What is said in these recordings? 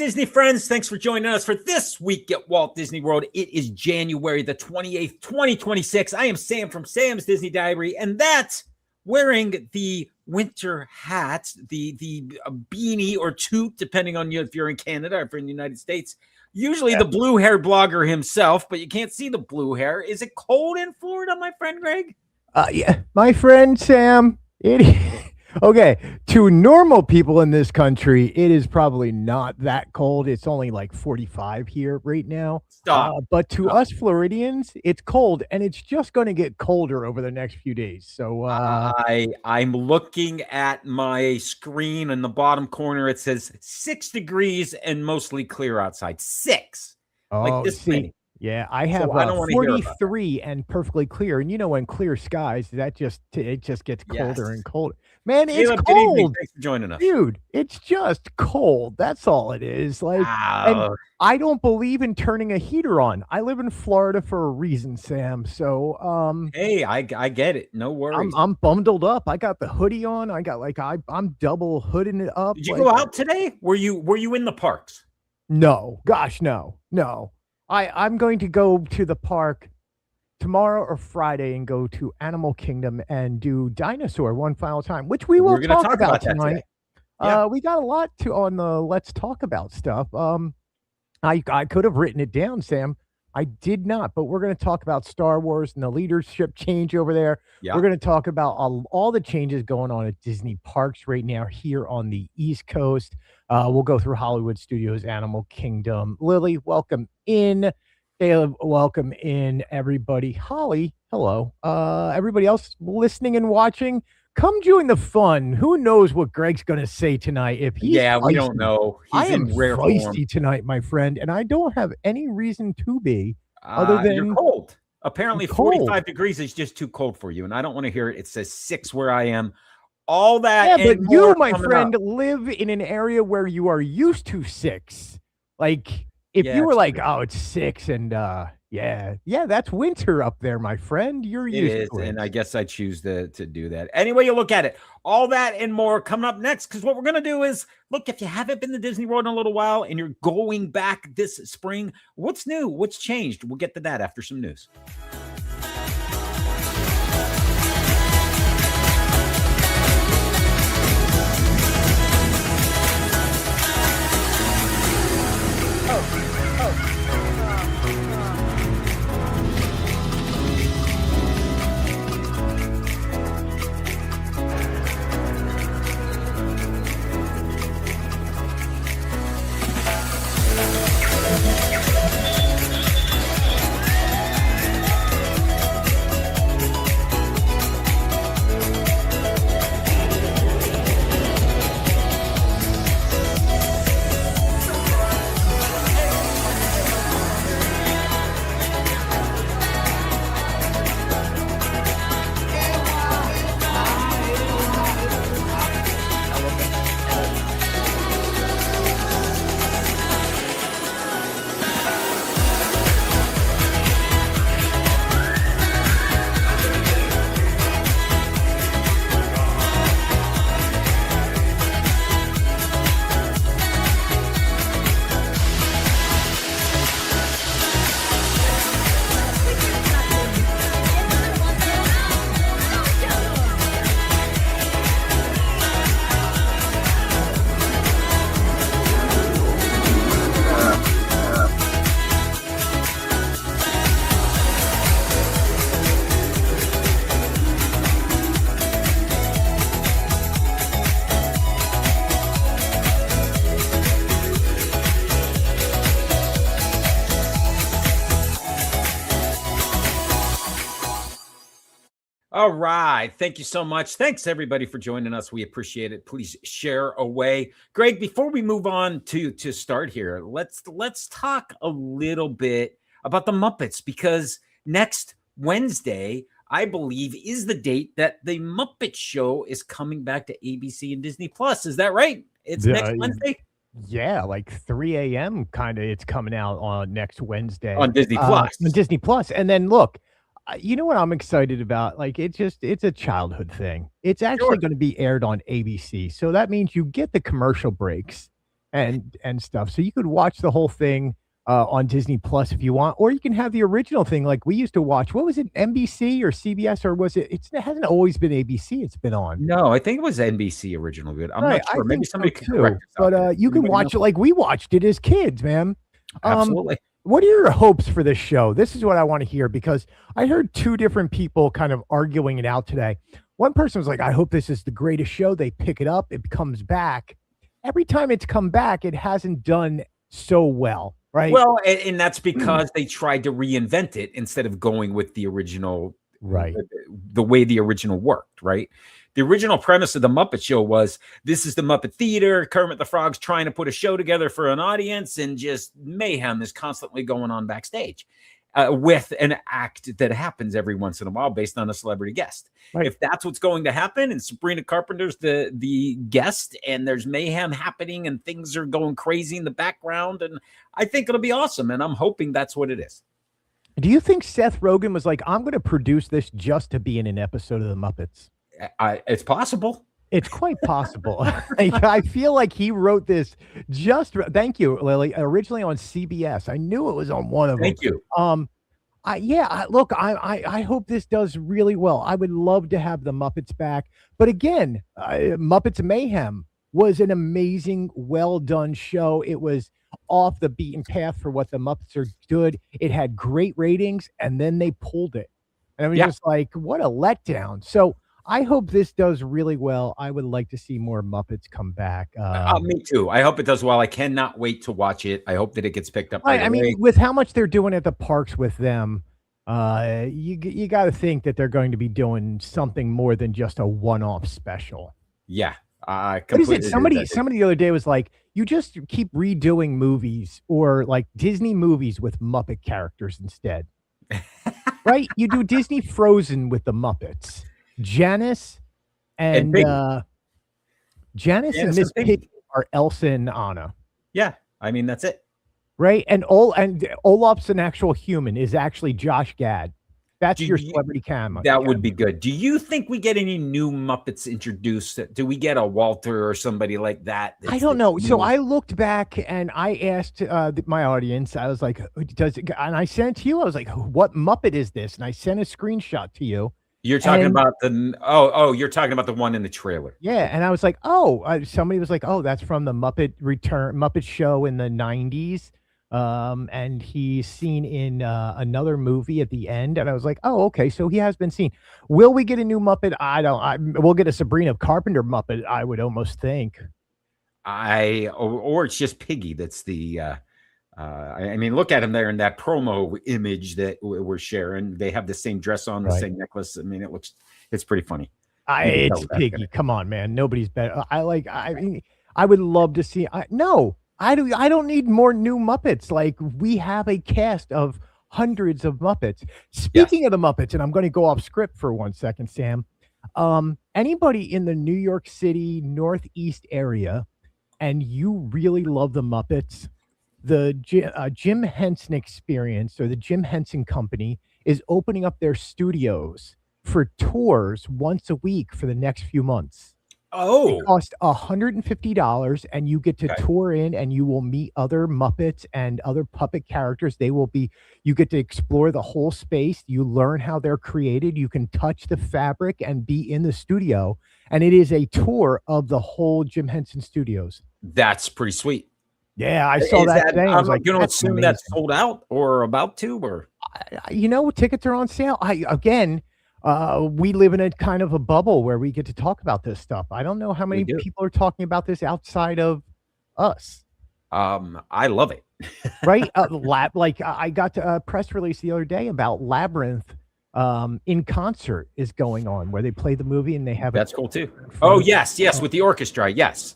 Disney friends, thanks for joining us for this week at Walt Disney World. It is January the 28th, 2026. I am Sam from Sam's Disney Diary, and that's wearing the winter hat, the beanie or toque, depending on you if you're in Canada or if you're in the United States. Usually the blue hair blogger himself, but you can't see the blue hair. Is it cold in Florida, my friend Greg? Yeah, my friend Sam. Okay, to normal people in this country, it is probably not that cold. It's only like 45 here right now. But to us Floridians, it's cold, and it's just going to get colder over the next few days. So I'm looking at my screen in the bottom corner. It says 6 degrees and mostly clear outside. 6. Like this many. Yeah, I have 43 and perfectly clear. And you know, when clear skies, it just gets colder and colder. Man, it's cold. Thanks for joining us, dude. It's just cold. That's all it is. Like, and I don't believe in turning a heater on. I live in Florida for a reason, Sam. So, hey, I get it. No worries. I'm bundled up. I got the hoodie on. I got I'm double hooding it up. Did you go out today? Were you in the parks? No, gosh, no. I'm going to go to the park tomorrow or Friday and go to Animal Kingdom and do Dinosaur one final time, which we will talk about tonight. We got a lot on the Let's Talk About stuff. I could have written it down, Sam. I did not, but we're going to talk about Star Wars and the leadership change over there. Yeah. We're going to talk about all the changes going on at Disney parks right now here on the East Coast. We'll go through Hollywood Studios, Animal Kingdom. Lily, welcome in. Caleb, welcome in, everybody. Holly, hello. Everybody else listening and watching, come join the fun. Who knows what Greg's going to say tonight? If he's feisty, we don't know. I am feisty tonight, my friend, and I don't have any reason to be other than you're cold. Apparently, 45 degrees is just too cold for you, and I don't want to hear it. It says 6 where I am. All that, but you, my friend, live in an area where you are used to 6. Like, if you were like, oh, it's 6 and that's winter up there, my friend. You're used to it. And I guess I choose to do that. Anyway, you look at it. All that and more coming up next, because what we're going to do is, look, if you haven't been to Disney World in a little while and you're going back this spring, what's new? What's changed? We'll get to that after some news. All right. Thank you so much. Thanks, everybody, for joining us. We appreciate it. Please share away. Greg, before we move on to start here, let's talk a little bit about the Muppets, because next Wednesday, I believe, is the date that the Muppet Show is coming back to ABC and Disney Plus. Is that right? It's next Wednesday? Yeah, like 3 a.m. kind of. It's coming out on next Wednesday. On Disney Plus. On Disney Plus. And then look, you know what I'm excited about? Like, it's a childhood thing. It's actually going to be aired on ABC. So that means you get the commercial breaks and stuff. So you could watch the whole thing on Disney Plus if you want, or you can have the original thing like we used to watch. What was it, NBC or CBS, or was it? It hasn't always been ABC. It's been on. No, I think it was NBC originally, but I'm Right, not sure. I Maybe think somebody so can correct too. us out there. But you can Anybody watch know? it like we watched it as kids, man. Absolutely. What are your hopes for this show? This is what I want to hear, because I heard two different people kind of arguing it out today. One person was like, I hope this is the greatest show. They pick it up, it comes back. Every time it's come back, it hasn't done so well, right? Well, and that's because they tried to reinvent it instead of going with the original, Right. the way the original worked, right? The original premise of the Muppet Show was this is the Muppet Theater. Kermit the Frog's trying to put a show together for an audience, and just mayhem is constantly going on backstage with an act that happens every once in a while based on a celebrity guest. Right. If that's what's going to happen, and Sabrina Carpenter's the guest, and there's mayhem happening and things are going crazy in the background, and I think it'll be awesome, and I'm hoping that's what it is. Do you think Seth Rogen was like, I'm going to produce this just to be in an episode of the Muppets? It's possible. It's quite possible. I feel like he wrote this just. Thank you, Lily. Originally on CBS. I knew it was on one of them. Thank you. Look, I hope this does really well. I would love to have the Muppets back. But again, Muppets Mayhem was an amazing, well done show. It was off the beaten path for what the Muppets are good. It had great ratings, and then they pulled it. And I was just like, what a letdown. So I hope this does really well. I would like to see more Muppets come back. Me too. I hope it does well. I cannot wait to watch it. I hope that it gets picked up. I mean, with how much they're doing at the parks with them, you got to think that they're going to be doing something more than just a one-off special. Yeah, what is it? Somebody the other day was like, you just keep redoing movies, or like Disney movies with Muppet characters instead, right? You do Disney Frozen with the Muppets. Janice and Miss Piggy are Elsa and Anna. Yeah, I mean that's it, right? And Olaf's an actual human, is actually Josh Gad. That's your celebrity camera. That would be good. Do you think we get any new Muppets introduced? Do we get a Walter or somebody like that? I don't know. So I looked back and I asked my audience. I was like, and I sent it to you. I was like, what Muppet is this? And I sent a screenshot to you. You're talking about you're talking about the one in the trailer. Yeah, and I was like, somebody was like, that's from the Muppet Show in the 90s. And he's seen in another movie at the end, and I was like, okay, so he has been seen. Will we get a new Muppet? We'll get a Sabrina Carpenter Muppet, I would almost think. Or it's just Piggy. That's the I mean, look at him there in that promo image that we're sharing. They have the same dress on, the same necklace. I mean, it's pretty funny. It's Piggy. Come on, man. Nobody's better. I would love to see. I don't need more new Muppets. Like, we have a cast of hundreds of Muppets. Speaking of the Muppets, and I'm going to go off script for 1 second, Sam. Anybody in the New York City Northeast area, and you really love the Muppets, the Jim Henson Experience, or the Jim Henson Company, is opening up their studios for tours once a week for the next few months. It costs $150, and you get to tour in, and you will meet other Muppets and other puppet characters. You get to explore the whole space. You learn how they're created. You can touch the fabric and be in the studio. And it is a tour of the whole Jim Henson Studios. That's pretty sweet. Yeah, I saw that today. I'm like, going to assume amazing. That's sold out or about to, or tickets are on sale. We live in a kind of a bubble where we get to talk about this stuff. I don't know how many people are talking about this outside of us. I love it. Right? I got a press release the other day about Labyrinth in concert is going on, where they play the movie and they have that's cool too. Oh, yes, with the orchestra. Yes.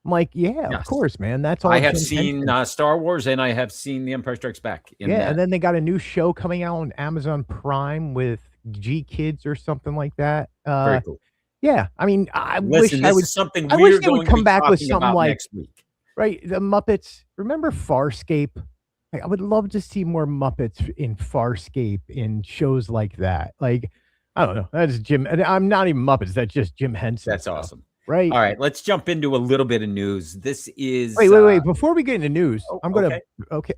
I'm like, of course, man. That's all. I have seen Star Wars, and I have seen The Empire Strikes Back. And then they got a new show coming out on Amazon Prime with G Kids or something like that. Very cool. Yeah, I mean, I wish they would come back with something like next week. Right, the Muppets. Remember Farscape? Like, I would love to see more Muppets in Farscape, in shows like that. Like, I don't know. That's Jim. I'm not even Muppets. That's just Jim Henson. That's awesome. Right. All right, let's jump into a little bit of news. This is wait. Before we get into news, I'm gonna. okay.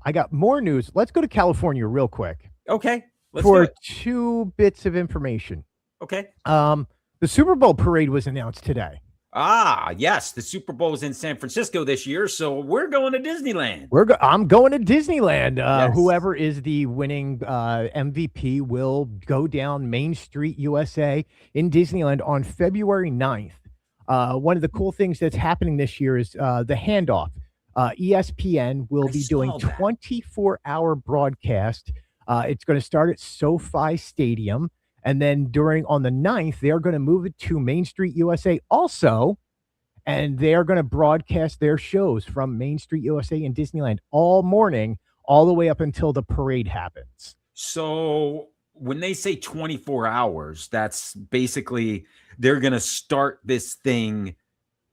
I got more news. Let's go to California real quick. Okay, let's do for it. 2 bits of information. Okay. The Super Bowl parade was announced today. Yes, the Super Bowl is in San Francisco this year, so we're going to Disneyland. I'm going to Disneyland. Yes. Whoever is the winning MVP will go down Main Street, USA in Disneyland on February 9th. One of the cool things that's happening this year is the handoff. ESPN will be doing 24-hour broadcast. It's going to start at SoFi Stadium. And then on the 9th, they're going to move it to Main Street USA also. And they're going to broadcast their shows from Main Street USA in Disneyland all morning, all the way up until the parade happens. So when they say 24 hours, that's basically they're going to start this thing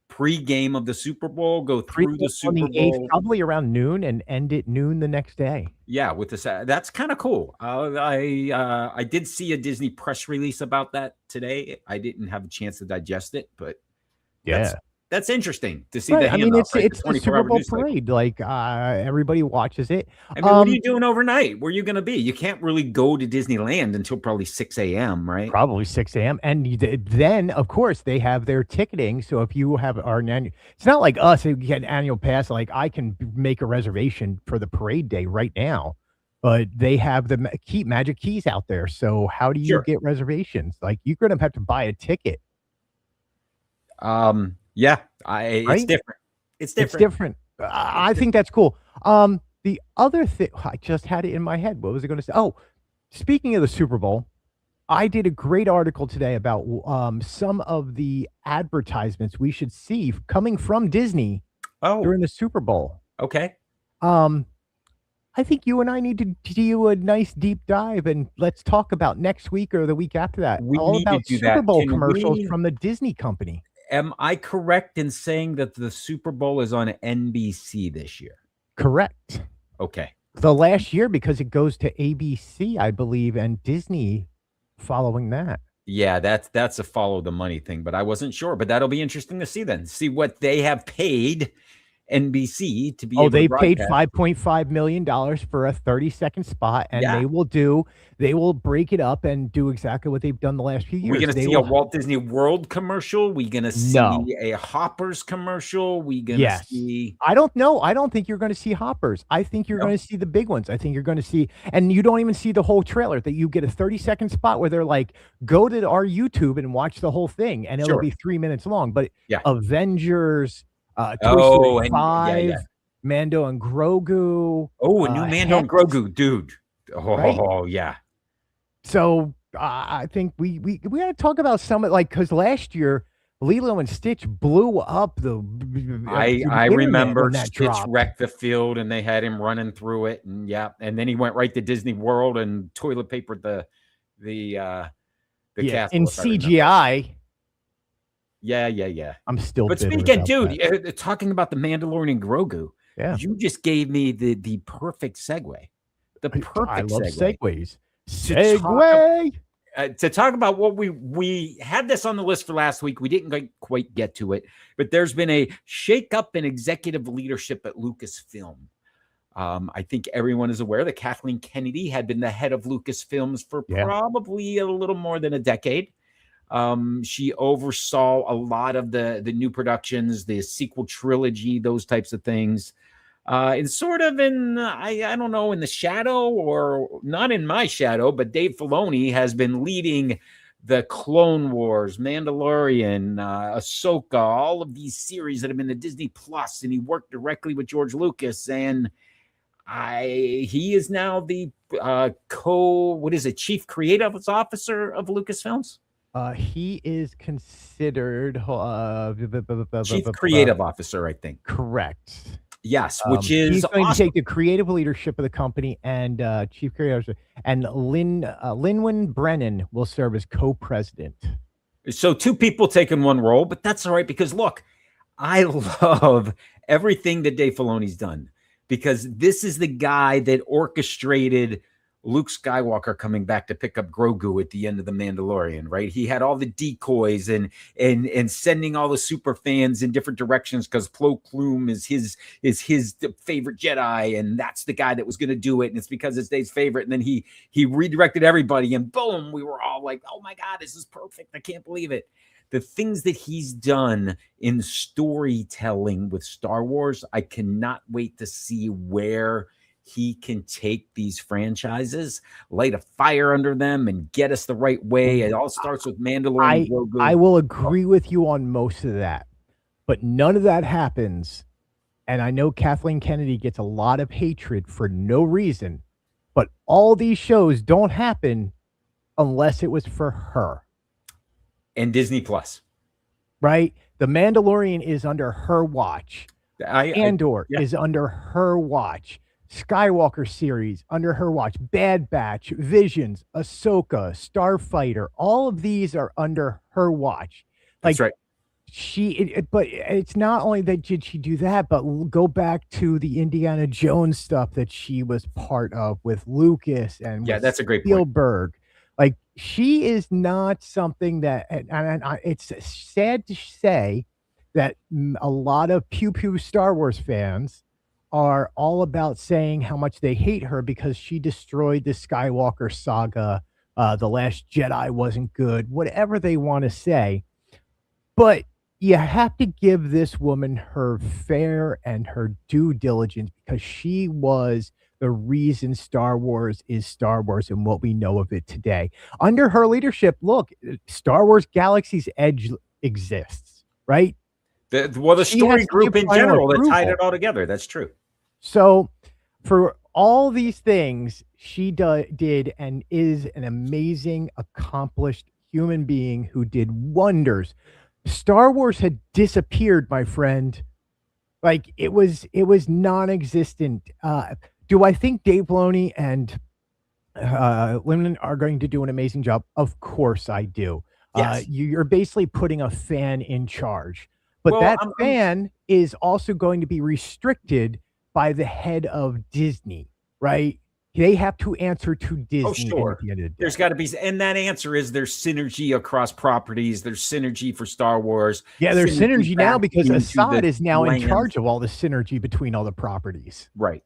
pre-game of the Super Bowl, go through the Super Bowl, probably around noon, and end at noon the next day. Yeah, with this, that's kind of cool. I did see a Disney press release about that today. I didn't have a chance to digest it, but yeah, that's interesting to see. Right. The I mean, it's the Super Bowl parade. Like everybody watches it. I mean, what are you doing overnight? Where are you going to be? You can't really go to Disneyland until probably 6 a.m., right? Probably 6 a.m. And then, of course, they have their ticketing. So if you have it's not like us. You get an annual pass. Like I can make a reservation for the parade day right now, but they have the magic keys out there. So how do you get reservations? Like you're going to have to buy a ticket. Yeah, it's different. It's different. I think that's cool. The other thing, I just had it in my head. What was I going to say? Oh, speaking of the Super Bowl, I did a great article today about some of the advertisements we should see coming from Disney during the Super Bowl. Okay. I think you and I need to do a nice deep dive, and let's talk about next week or the week after that. All about Super Bowl commercials from the Disney Company. Am I correct in saying that the Super Bowl is on NBC this year? Correct. Okay. The last year, because it goes to ABC, I believe, and Disney following that. Yeah, that's a follow the money thing, but I wasn't sure. But that'll be interesting to see then. See what they have paid NBC to be able they to paid $5.5 million for a 30-second spot, and they will break it up and do exactly what they've done the last few years. We're going to see a Walt Disney World commercial. We're going to see a Hoppers commercial. We're going to see. I don't know. I don't think you're going to see Hoppers. I think you're going to see the big ones. I think you're going to see, and you don't even see the whole trailer. That you get a 30-second spot where they're like, go to our YouTube and watch the whole thing, and it'll be 3 minutes long. But Avengers. Toy Story 5, Mando and Grogu. Oh, a new Mando and Grogu, dude. Oh, yeah. So I think we got to talk about some because last year Lilo and Stitch blew up the. I remember Stitch wrecked the field and they had him running through it, and then he went right to Disney World and toilet papered the castle in CGI. Yeah. I'm still. But speaking, dude, talking about the Mandalorian Grogu, you just gave me the perfect segue. The perfect. I love segues. To talk about what we had this on the list for last week. We didn't quite get to it, but there's been a shakeup in executive leadership at Lucasfilm. I think everyone is aware that Kathleen Kennedy had been the head of Lucasfilms for probably a little more than a decade. She oversaw a lot of the new productions, the sequel trilogy, those types of things. And sort of I don't know, in the shadow, or not in my shadow, but Dave Filoni has been leading the Clone Wars, Mandalorian, Ahsoka, all of these series that have been the Disney Plus, and he worked directly with George Lucas, and he is now the Chief Creative Officer of Lucasfilms. He is considered Chief Creative Officer, I think. Correct. Yes, which is he's going to take the creative leadership of the company, and Chief Creative Officer, and Lynwen Brennan will serve as co-president. So 2 people taking one role, but that's all right, because look, I love everything that Dave Filoni's done, because this is the guy that orchestrated Luke Skywalker coming back to pick up Grogu at the end of The Mandalorian, right? He had all the decoys and sending all the super fans in different directions because Plo Koon is his favorite Jedi, and that's the guy that was going to do it, and it's because it's Dave's favorite. And then he redirected everybody, and boom, we were all like, "Oh my God, this is perfect! I can't believe it." The things that he's done in storytelling with Star Wars, I cannot wait to see where he can take these franchises, light a fire under them, and get us the right way. It all starts with Mandalorian. I will agree with you on most of that, but none of that happens. And I know Kathleen Kennedy gets a lot of hatred for no reason, but all these shows don't happen unless it was for her. And Disney Plus. Right? The Mandalorian is under her watch. Andor is under her watch. Skywalker series under her watch, Bad Batch, Visions, Ahsoka, Starfighter, all of these are under her watch. Like, that's right. But it's not only that did she do that, but go back to the Indiana Jones stuff that she was part of with Lucas and that's a great Spielberg. Point. Like, she is not something that, and it's sad to say that a lot of pew Star Wars fans are all about saying how much they hate her because she destroyed the Skywalker saga. The Last Jedi wasn't good, whatever they want to say. But you have to give this woman her fair and her due diligence because she was the reason Star Wars is Star Wars and what we know of it today. Under her leadership, look, Star Wars Galaxy's Edge exists, right? The story group in general that tied it all together. That's true. So for all these things, she did and is an amazing, accomplished human being who did wonders. Star Wars had disappeared, my friend. Like, it was non-existent. Do I think Dave Filoni and Limnan are going to do an amazing job? Of course I do. Yes. You're basically putting a fan in charge. But fan is also going to be restricted by the head of Disney, right? They have to answer to Disney. Oh, sure. At the end of the day. There's got to be, and that answer is there's synergy across properties. There's synergy for Star Wars. Yeah, there's synergy now because Assad is now in charge of all the synergy between all the properties. Right.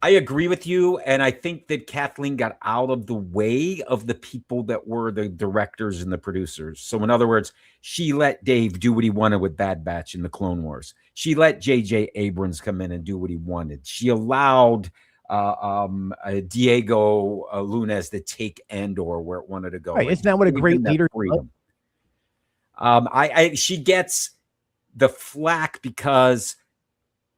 I agree with you, and I think that Kathleen got out of the way of the people that were the directors and the producers. So in other words, she let Dave do what he wanted with Bad Batch in the Clone Wars. She let J.J. Abrams come in and do what he wanted. She allowed Diego Lunes to take Andor where it wanted to go. Right. Isn't that what a great leader does? She gets the flack because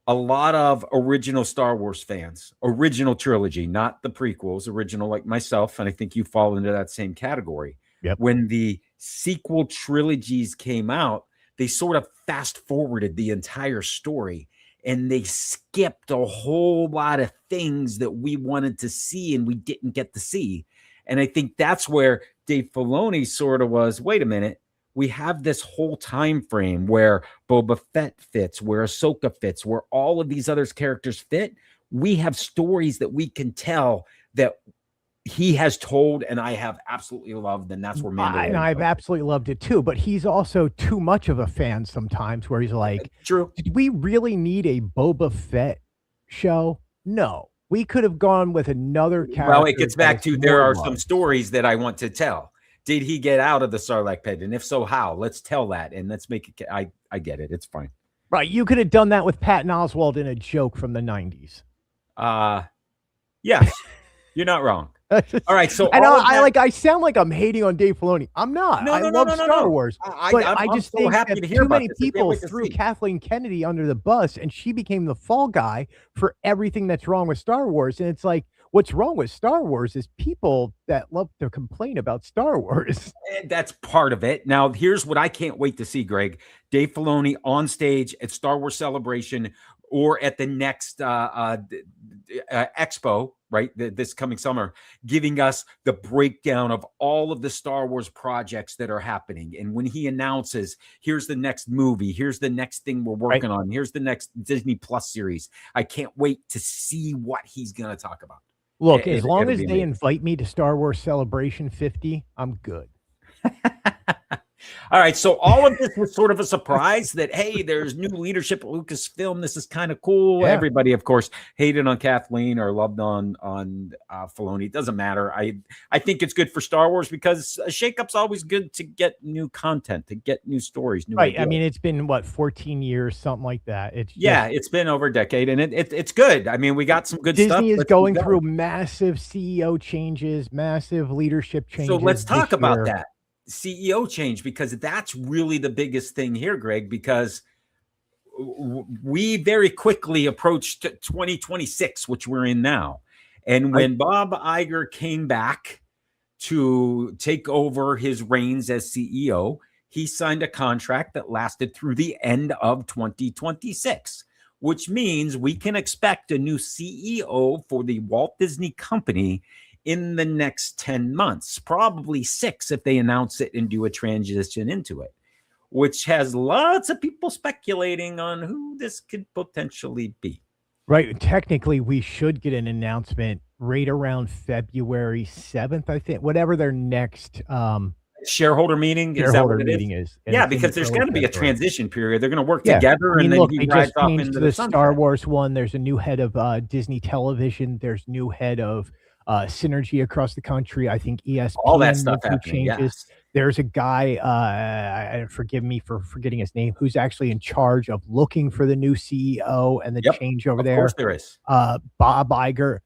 a lot of original Star Wars fans, original trilogy, not the prequels, original like myself, and I think you fall into that same category. Yep. When the sequel trilogies came out, they sort of fast forwarded the entire story and they skipped a whole lot of things that we wanted to see and we didn't get to see. And I think that's where Dave Filoni sort of was, wait a minute, we have this whole time frame where Boba Fett fits, where Ahsoka fits, where all of these other characters fit. We have stories that we can tell that he has told, and I have absolutely loved, and that's where Mandalorian. And I've absolutely loved it too. But he's also too much of a fan sometimes, where he's like, "True, did we really need a Boba Fett show? No, we could have gone with another character." Well, it gets back to there are some stories that I want to tell. Did he get out of the Sarlacc pit? And if so, how? Let's tell that. And let's make it. I get it. It's fine. Right. You could have done that with Patton Oswalt in a joke from the 90s. Yes. You're not wrong. All right. So I sound like I'm hating on Dave Filoni. I'm not. I love Star Wars. But I just think happy that to hear too many this. people threw Kathleen Kennedy under the bus and she became the fall guy for everything that's wrong with Star Wars. And it's like, what's wrong with Star Wars is people that love to complain about Star Wars. And that's part of it. Now, here's what I can't wait to see, Greg. Dave Filoni on stage at Star Wars Celebration or at the next Expo, right, this coming summer, giving us the breakdown of all of the Star Wars projects that are happening. And when he announces, here's the next movie, here's the next thing we're working on, here's the next Disney Plus series, I can't wait to see what he's going to talk about. Look, as long as they invite me to Star Wars Celebration 50, I'm good. All right, so all of this was sort of a surprise that, hey, there's new leadership at Lucasfilm. This is kind of cool. Yeah. Everybody, of course, hated on Kathleen or loved on Filoni. It doesn't matter. I think it's good for Star Wars because a shakeup's always good to get new content, to get new stories. New ideas. I mean, it's been, what, 14 years, something like that. It's been over a decade, and it's good. I mean, we got some good stuff. Disney is going through massive CEO changes, massive leadership changes. So let's talk about that. CEO change, because that's really the biggest thing here, Greg, because we very quickly approached 2026, which we're in now. And when Bob Iger came back to take over his reins as CEO, he signed a contract that lasted through the end of 2026, which means we can expect a new CEO for the Walt Disney Company in the next 10 months, probably 6 if they announce it and do a transition into it, which has lots of people speculating on who this could potentially be. Right. Technically, we should get an announcement right around February 7th, I think, whatever their next shareholder meeting is. That what it is? Yeah, because there's going to be a transition period. They're going to work together, and then he rides off into the Star Wars one. There's a new head of Disney Television. There's new head of Synergy across the country. I think ESPN, all that stuff changes. Yes. There's a guy, forgive me for forgetting his name, who's actually in charge of looking for the new CEO and the change over there. Of course there is. Bob Iger.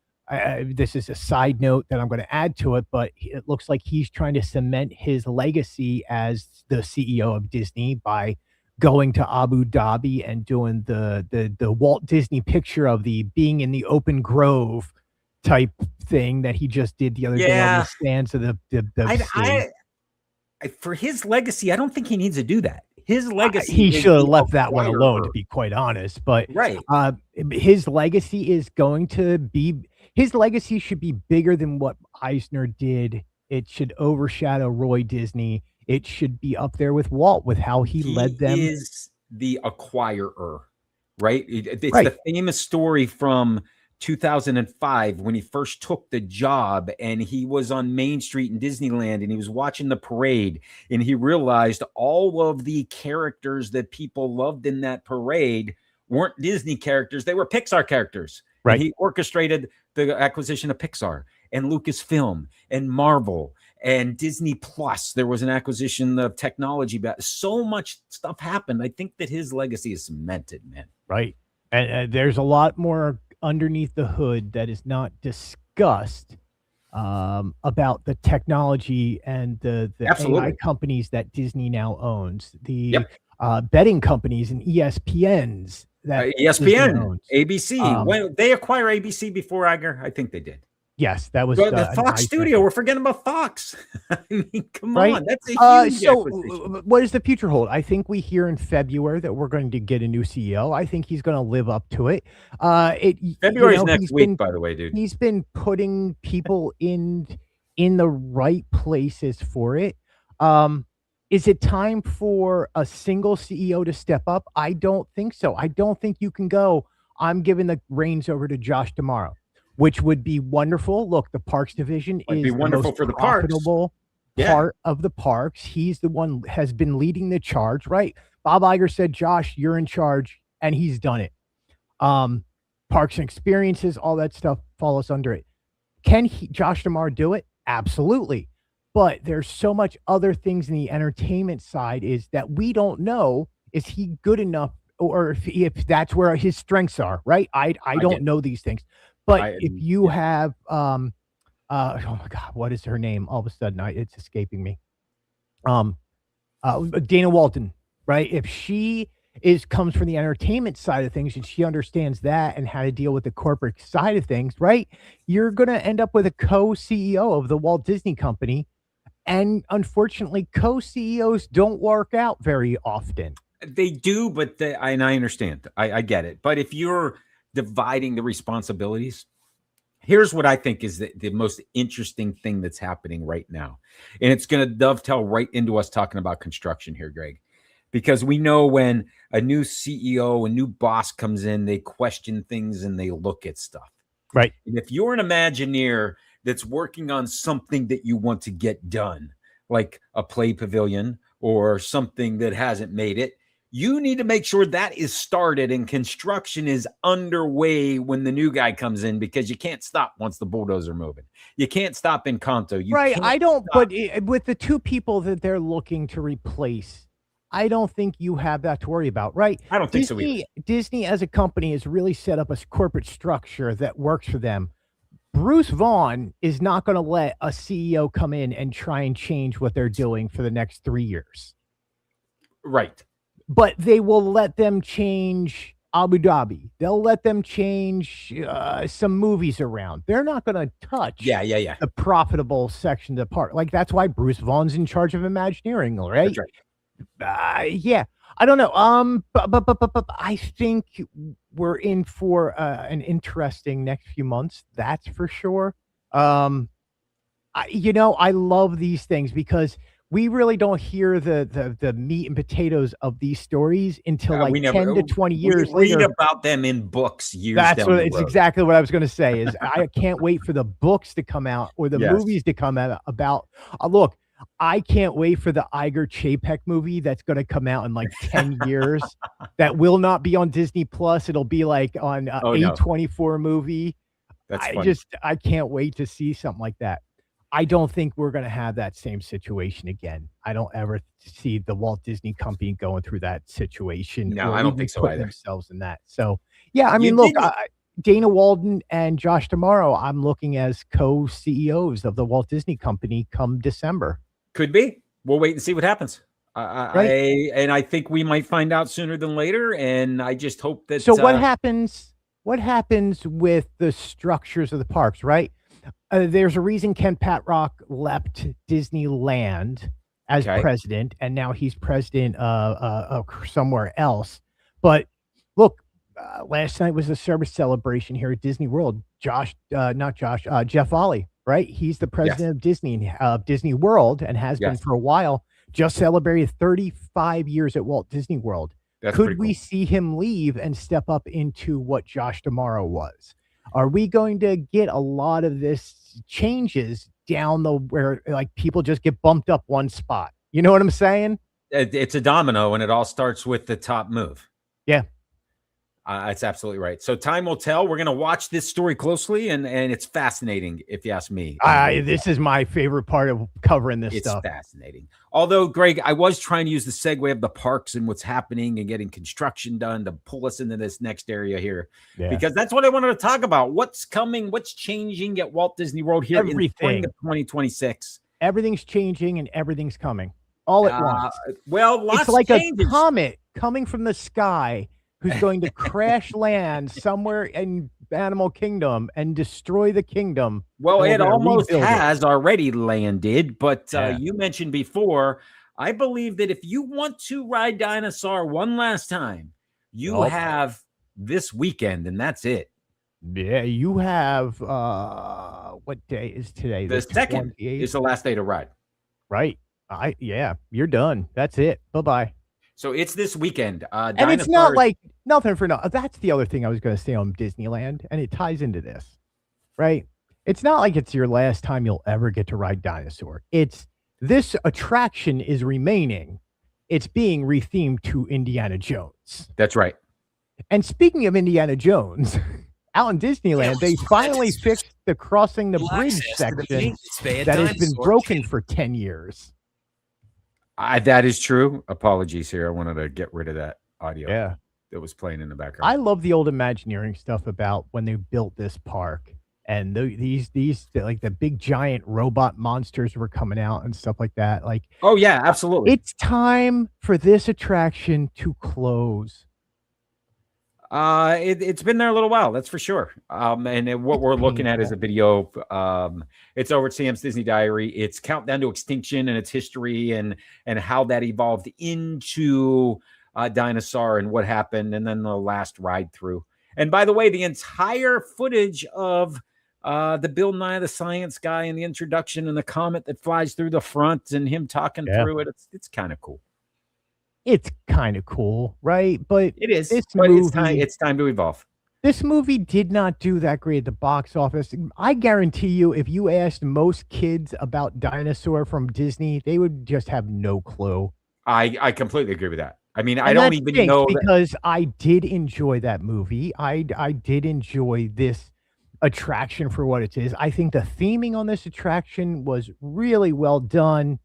This is a side note that I'm going to add to it, but it looks like he's trying to cement his legacy as the CEO of Disney by going to Abu Dhabi and doing the Walt Disney picture of the being in the open grove type thing that he just did the other day on the stands of the for his legacy, I don't think he needs to do that. His legacy, he should have left that one alone, to be quite honest. But his legacy is going to be, his legacy should be bigger than what Eisner did. It should overshadow Roy Disney. It should be up there with Walt, with how he led them. He is the acquirer, right? It's the famous story from 2005 when he first took the job, and he was on Main Street in Disneyland, and he was watching the parade, and he realized all of the characters that people loved in that parade weren't Disney characters. They were Pixar characters. Right. And he orchestrated the acquisition of Pixar and Lucasfilm and Marvel and Disney Plus. There was an acquisition of technology. So much stuff happened. I think that his legacy is cemented, man. Right. And there's a lot more underneath the hood that is not discussed about the technology and the AI companies that Disney now owns, the betting companies and ESPNs that ESPN, ABC. When they acquire ABC before Iger, I think they did. Yes, that was the Fox studio. We're forgetting about Fox. I mean, come on, that's a huge acquisition. What does the future hold? I think we hear in February that we're going to get a new CEO. I think he's going to live up to it. February's next week, by the way, dude. He's been putting people in the right places for it. Is it time for a single CEO to step up? I don't think so. I don't think you can go, I'm giving the reins over to Josh tomorrow, which would be wonderful. Look, the parks division is the most profitable part of the parks. He's the one has been leading the charge, right? Bob Iger said, Josh, you're in charge, and he's done it. Parks and experiences, all that stuff follows under it. Can Josh Damar do it? Absolutely. But there's so much other things in the entertainment side is that we don't know. Is he good enough, or if that's where his strengths are, right? I don't know these things. But if you have, oh my God, what is her name? All of a sudden, it's escaping me. Dana Walton, right? If she comes from the entertainment side of things and she understands that and how to deal with the corporate side of things, right? You're going to end up with a co-CEO of the Walt Disney Company. And unfortunately, co-CEOs don't work out very often. They do, but and I understand. I get it. But if you're dividing the responsibilities, Here's what I think is the most interesting thing that's happening right now. And it's going to dovetail right into us talking about construction here, Greg, because we know when a new CEO, a new boss comes in, they question things and they look at stuff. Right. And if you're an Imagineer that's working on something that you want to get done, like a play pavilion or something that hasn't made it, you need to make sure that is started and construction is underway when the new guy comes in, because you can't stop once the bulldozer moving. You can't stop in Encanto. Right. I don't, stop. But with the two people that they're looking to replace, I don't think you have that to worry about, right? I don't think so either. Disney as a company has really set up a corporate structure that works for them. Bruce Vaughn is not going to let a CEO come in and try and change what they're doing for the next 3 years. Right. But they will let them change Abu Dhabi. They'll let them change some movies around. They're not going to touch the profitable section of the park. Like, that's why Bruce Vaughn's in charge of Imagineering, right? That's right. Yeah. I don't know. But I think we're in for an interesting next few months. That's for sure. I love these things because we really don't hear the meat and potatoes of these stories until like 10 to 20 years later. Read about them in books years That's down what it's exactly what I was going to say is I can't wait for the books to come out or the movies to come out about look, I can't wait for the Iger Chapek movie that's going to come out in like 10 years. That will not be on Disney Plus. It'll be like on A24 movie. That's funny. I can't wait to see something like that. I don't think we're going to have that same situation again. I don't ever see the Walt Disney Company going through that situation. No, I don't think so either. Themselves in that. So, yeah, I mean, look, Dana Walden and Josh D'Amaro, I'm looking as co-CEOs of the Walt Disney Company come December. Could be. We'll wait and see what happens. Right. I think we might find out sooner than later. And I just hope that. So what happens? What happens with the structures of the parks? Right. There's a reason Ken Patrock left Disneyland as president, and now he's president somewhere else. But look, last night was a service celebration here at Disney World. Jeff Ollie, right? He's the president of Disney World and has been for a while. Just celebrated 35 years at Walt Disney World. Could we see him leave and step up into what Josh D'Amaro was? Are we going to get a lot of this changes down where like people just get bumped up one spot? You know what I'm saying? It's a domino, and it all starts with the top move. Yeah. That's absolutely right. So time will tell. We're going to watch this story closely, and it's fascinating, if you ask me. This is my favorite part of covering this stuff. It's fascinating. Although, Greg, I was trying to use the segue of the parks and what's happening and getting construction done to pull us into this next area here, because that's what I wanted to talk about. What's coming? What's changing at Walt Disney World here in spring of 2026? Everything's changing and everything's coming all at once. Well, it's like a comet coming from the sky who's going to crash land somewhere in Animal Kingdom and destroy the kingdom. Well, it almost has already landed, but you mentioned before, I believe that if you want to ride Dinosaur one last time, you have this weekend, and that's it. Yeah, you have, what day is today? The 2nd is the last day to ride. Right. You're done. That's it. Bye-bye. So it's this weekend. And it's not like nothing for nothing. That's the other thing I was going to say on Disneyland, and it ties into this, right? It's not like it's your last time you'll ever get to ride Dinosaur. It's this attraction is remaining. It's being rethemed to Indiana Jones. That's right. And speaking of Indiana Jones, out in Disneyland, they finally fixed the crossing the bridge section that has been broken for 10 years. That is true. Apologies here. I wanted to get rid of that audio. Yeah. That was playing in the background. I love the old Imagineering stuff about when they built this park and these like the big giant robot monsters were coming out and stuff like that. Like, oh yeah, absolutely. It's time for this attraction to close. It's been there a little while, that's for sure. And what we're looking at is a video. It's over at Sam's Disney Diary. It's Countdown to Extinction and its history and how that evolved into Dinosaur and what happened, and then the last ride through. And by the way, the entire footage of The Bill Nye the Science Guy and the introduction and the comet that flies through the front and him talking through it. It's kind of cool. It's kind of cool, right? But it is. This but movie, it's time to evolve. This movie did not do that great at the box office. I guarantee you, if you asked most kids about Dinosaur from Disney, they would just have no clue. I completely agree with that. I mean, I don't even know because I did enjoy that movie. I did enjoy this attraction for what it is. I think the theming on this attraction was really well done.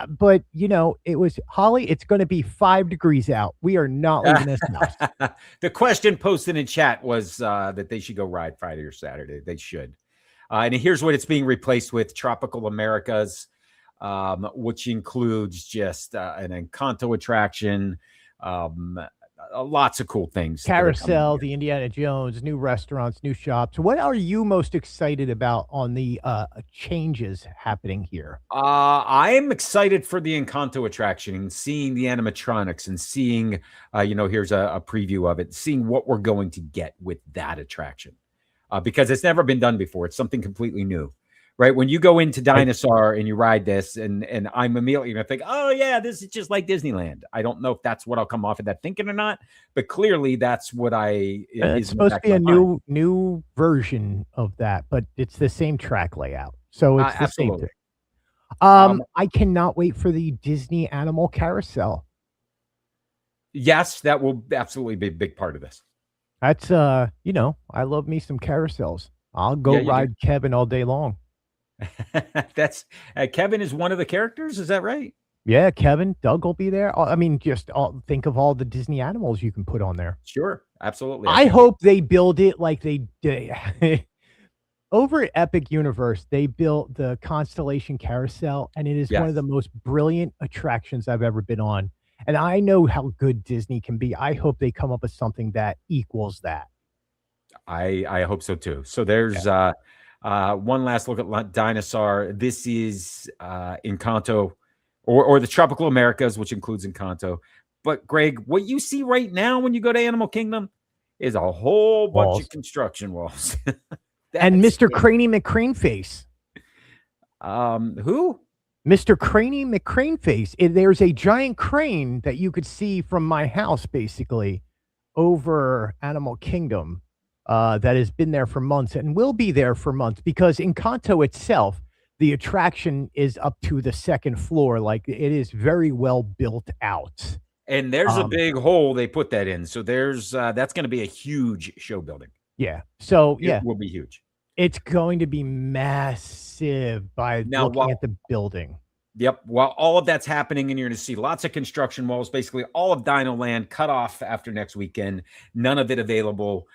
But you know, it was Holly. It's going to be 5 degrees out. We are not leaving this house. The question posted in chat was that they should go ride Friday or Saturday. They should. And here's what it's being replaced with: Tropical Americas, which includes just an Encanto attraction, lots of cool things. Carousel, the Indiana Jones, new restaurants, new shops. What are you most excited about on the changes happening here? I am excited for the Encanto attraction and seeing the animatronics and seeing, here's a preview of it, seeing what we're going to get with that attraction. Because it's never been done before. It's something completely new. Right, when you go into Dinosaur and you ride this, and I'm immediately gonna think, oh yeah, this is just like Disneyland. I don't know if that's what I'll come off of that thinking or not, but clearly that's what it's supposed to be a new version of that, but it's the same track layout, so it's the same thing. I cannot wait for the Disney Animal Carousel. Yes, that will absolutely be a big part of this. That's I love me some carousels. I'll go ride Kevin all day long. That's Kevin is one of the characters. Is that right? Yeah, Kevin, Doug will be there. I mean, just think of all the Disney animals you can put on there. Sure, absolutely. I hope they build it like they did over at Epic Universe. They built the Constellation Carousel, and it is one of the most brilliant attractions I've ever been on. And I know how good Disney can be. I hope they come up with something that equals that. I hope so too. So there's one last look at Dinosaur. This is Encanto, or the Tropical Americas, which includes Encanto. But Greg, what you see right now when you go to Animal Kingdom is a whole bunch of construction walls. And Mr. Craney McCrane Face. Who? Mr. Craney McCrane Face. There's a giant crane that you could see from my house, basically, over Animal Kingdom. That has been there for months and will be there for months, because Encanto itself, the attraction is up to the 2nd floor. Like, it is very well built out. And there's a big hole they put that in. So there's that's going to be a huge show building. Yeah. So it will be huge. It's going to be massive by looking at the building. Yep. While all of that's happening, and you're going to see lots of construction walls, basically all of Dino Land cut off after next weekend. None of it available.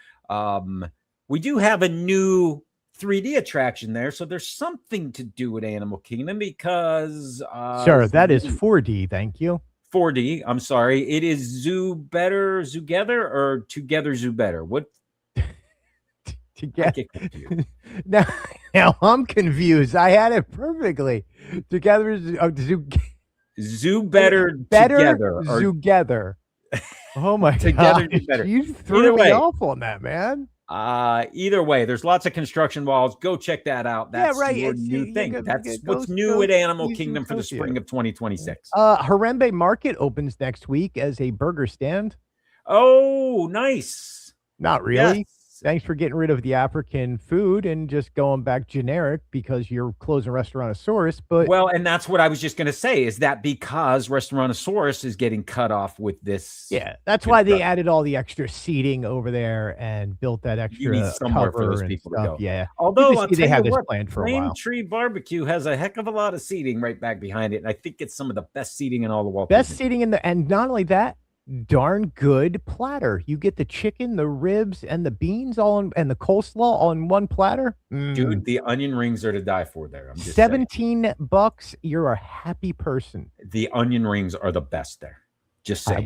We do have a new 3D attraction there, so there's something to do with Animal Kingdom, because sir, that is 4D. Thank you. 4D. I'm sorry. It is Zoo Better, Zootgether, or Together Zoo Better. What? Together. Now I'm confused. I had it perfectly. Together, Zoo Better, Together, Zootgether. Oh my God! You threw me off on that, man. Either way, there's lots of construction walls. Go check that out. That's your new thing. That's what's new at Animal Kingdom for the spring of 2026. Harambe Market opens next week as a burger stand. Oh, nice. Not really. Yes. Thanks for getting rid of the African food and just going back generic because you're closing Restaurantosaurus. But and that's what I was just going to say, is that because Restaurantosaurus is getting cut off with this. Yeah, that's why they added all the extra seating over there and built that extra you need somewhere for those people to go. Yeah, although they have this planned for a while. Tree Barbecue has a heck of a lot of seating right back behind it, and I think it's some of the best seating in all the Walt Disney. Seating and not only that, darn good platter. You get the chicken, the ribs, and the beans and the coleslaw all in one platter. Dude, the onion rings are to die for there. I'm just $17. You're a happy person. The onion rings are the best there. Just saying.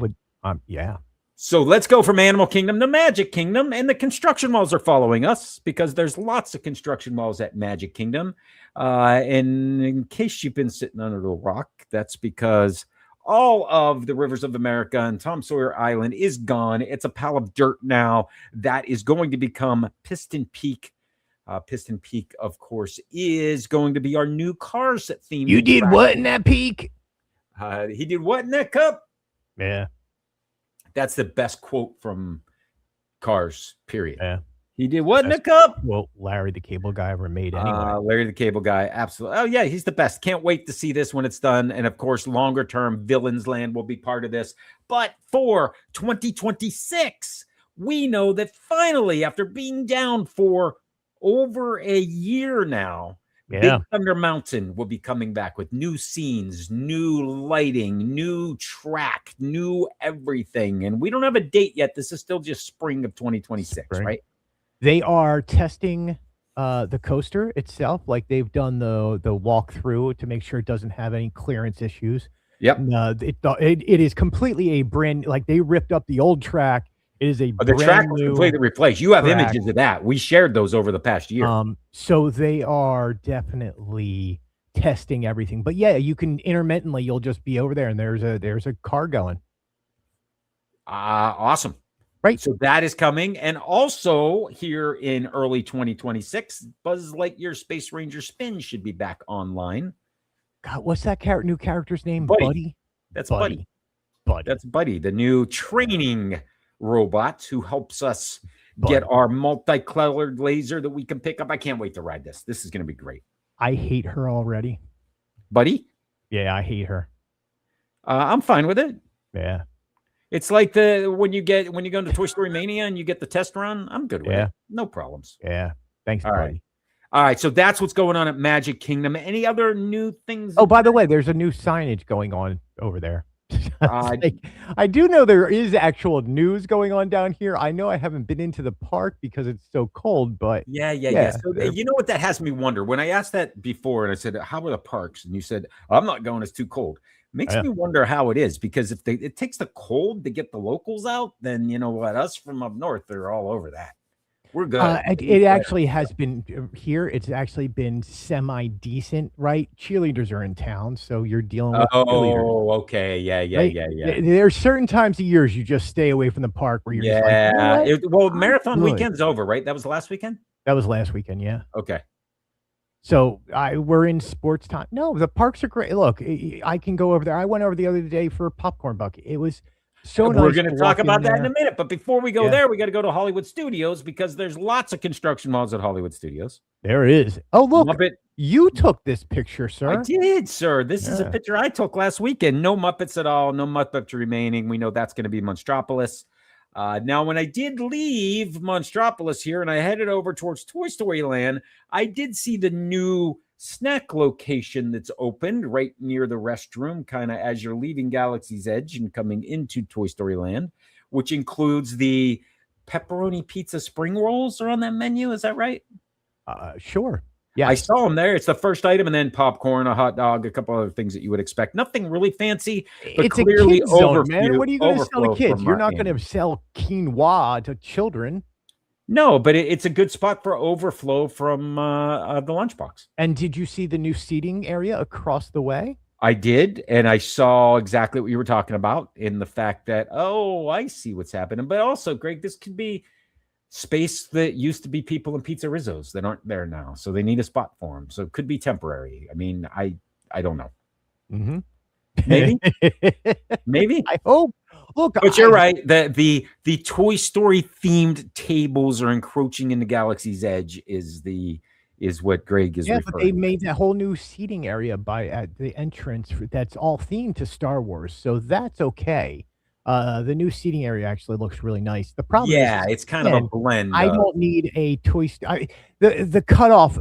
I would, yeah. So let's go from Animal Kingdom to Magic Kingdom, and the construction walls are following us because there's lots of construction walls at Magic Kingdom. And in case you've been sitting under a rock, that's because all of the Rivers of America and Tom Sawyer Island is gone. It's a pile of dirt now that is going to become Piston Peak Piston Peak, of course, is going to be our new Cars themed. You did what in that peak? He did what in that cup? Yeah. That's the best quote from Cars, period. Yeah. He did what in the cup? Well, Larry the Cable Guy ever made anyway. Larry the Cable Guy, absolutely. Oh, yeah, he's the best. Can't wait to see this when it's done. And, of course, longer term, Villains Land will be part of this. But for 2026, we know that finally, after being down for over a year now, Big Thunder Mountain will be coming back with new scenes, new lighting, new track, new everything. And we don't have a date yet. This is still just spring of 2026, right? They are testing the coaster itself. Like they've done the walkthrough to make sure it doesn't have any clearance issues. Yep. It is completely a brand, like they ripped up the old track. It is a the track was completely replaced. You have images of that. We shared those over the past year. So they are definitely testing everything. But yeah, you can intermittently, you'll just be over there and there's a car going. Awesome. Right. So that is coming. And also here in early 2026, Buzz Lightyear Space Ranger Spin should be back online. God, what's that new character's name? Buddy. That's Buddy. That's Buddy, the new training robot who helps us get our multicolored laser that we can pick up. I can't wait to ride this. This is going to be great. I hate her already. Buddy? Yeah, I hate her. I'm fine with it. Yeah. It's like when you go into Toy Story Mania and you get the test run. I'm good with it. No problems. Yeah. Thanks, All buddy. Right. All right. So that's what's going on at Magic Kingdom. Any other new things? Oh, by the way, there's a new signage going on over there. I do know there is actual news going on down here. I know I haven't been into the park because it's so cold, but yeah. So you know what that has me wonder? When I asked that before and I said, how are the parks? And you said, I'm not going, it's too cold. Makes me wonder how it is, because if it takes the cold to get the locals out, then you know what? Us from up north, they're all over that. We're good. It actually has been here. It's actually been semi-decent, right? Cheerleaders are in town, so you're dealing with cheerleaders. Oh, okay. Yeah. There's certain times of years you just stay away from the park where you're just like, you know marathon weekend's over, right? That was last weekend? That was last weekend, yeah. Okay. So we're in sports time. No, the parks are great. Look, I can go over there. I went over the other day for a popcorn bucket. It was so nice. We're going to talk about that in a minute. But before we go there, we got to go to Hollywood Studios because there's lots of construction malls at Hollywood Studios. There is. Oh, look, you took this picture, sir. I did, sir. This is a picture I took last weekend. No Muppets at all. No Muppets remaining. We know that's going to be Monstropolis. Now, when I did leave Monstropolis here and I headed over towards Toy Story Land, I did see the new snack location that's opened right near the restroom, kind of as you're leaving Galaxy's Edge and coming into Toy Story Land, which includes the pepperoni pizza spring rolls are on that menu. Is that right? Sure. Yeah, I saw them there. It's the first item, and then popcorn, a hot dog, a couple other things that you would expect. Nothing really fancy, but it's clearly a kid's zone, man. What are you going to sell to kids? You're not going to sell quinoa to children. No, but it's a good spot for overflow from the lunchbox. And did you see the new seating area across the way? I did, and I saw exactly what you were talking about in the fact that, I see what's happening. But also, Greg, this could be space that used to be people in Pizza Rizzo's that aren't there now. So they need a spot for them. So it could be temporary. I mean, I don't know. Mm-hmm. Maybe. I hope. Look, but you're right. The Toy Story themed tables are encroaching into Galaxy's Edge is what Greg is referring. But they made that whole new seating area at the entrance that's all themed to Star Wars. So that's okay. The new seating area actually looks really nice. The problem is, it's kind of a blend. I don't need a Toy Story. The cutoff.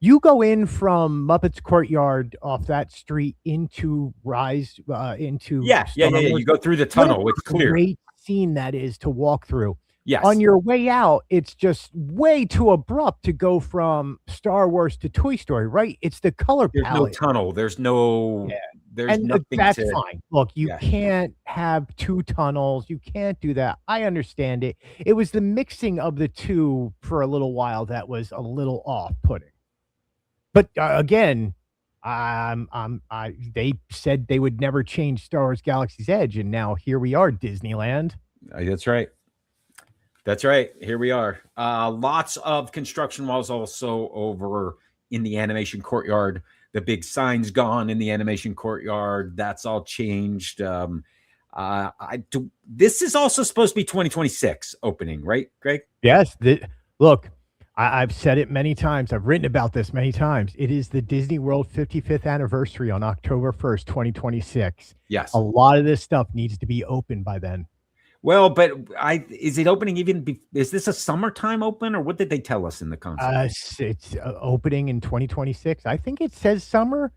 You go in from Muppets Courtyard off that street into Rise into You go through the tunnel. It's clear. Great scene that is to walk through. Yes. On your way out, it's just way too abrupt to go from Star Wars to Toy Story, right? It's the color palette. There's no tunnel. There's no. There's nothing. That's fine. Look, you can't have two tunnels. You can't do that. I understand it. It was the mixing of the two for a little while that was a little off-putting. But again, they said they would never change Star Wars Galaxy's Edge, and now here we are, Disneyland. That's right. That's right. Here we are. Lots of construction walls also over in the animation courtyard. The big sign's gone in the animation courtyard. That's all changed. This is also supposed to be 2026 opening, right, Greg? Yes. Look, I've said it many times. I've written about this many times. It is the Disney World 55th anniversary on October 1st, 2026. Yes. A lot of this stuff needs to be open by then. Well, but is it opening is this a summertime open, or what did they tell us in the concept? It's opening in 2026. I think it says summer.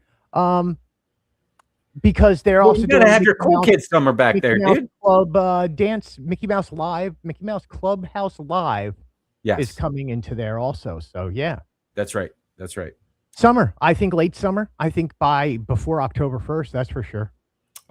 Because they're also you gotta have your cool kids summer back there, dude. Club dance, Mickey Mouse Live, Mickey Mouse Clubhouse Live is coming into there also. So yeah. That's right. That's right. Summer. I think late summer. I think before October 1st, that's for sure.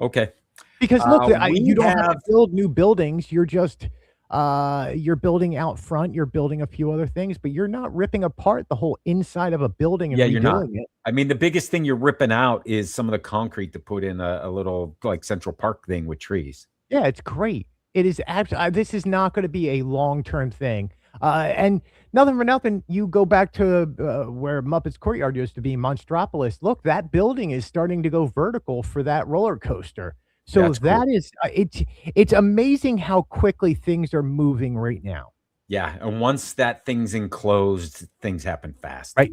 Okay. Because look, you don't have to build new buildings. You're just you're building out front. You're building a few other things, but you're not ripping apart the whole inside of a building and you're not. it. I mean, the biggest thing you're ripping out is some of the concrete to put in a little like Central Park thing with trees. Yeah, it's great. It is absolutely. This is not going to be a long-term thing. And nothing for nothing, you go back to where Muppets Courtyard used to be, Monstropolis. Look, that building is starting to go vertical for that roller coaster. So that is it's amazing how quickly things are moving right now. Yeah, and once that thing's enclosed, things happen fast. Right.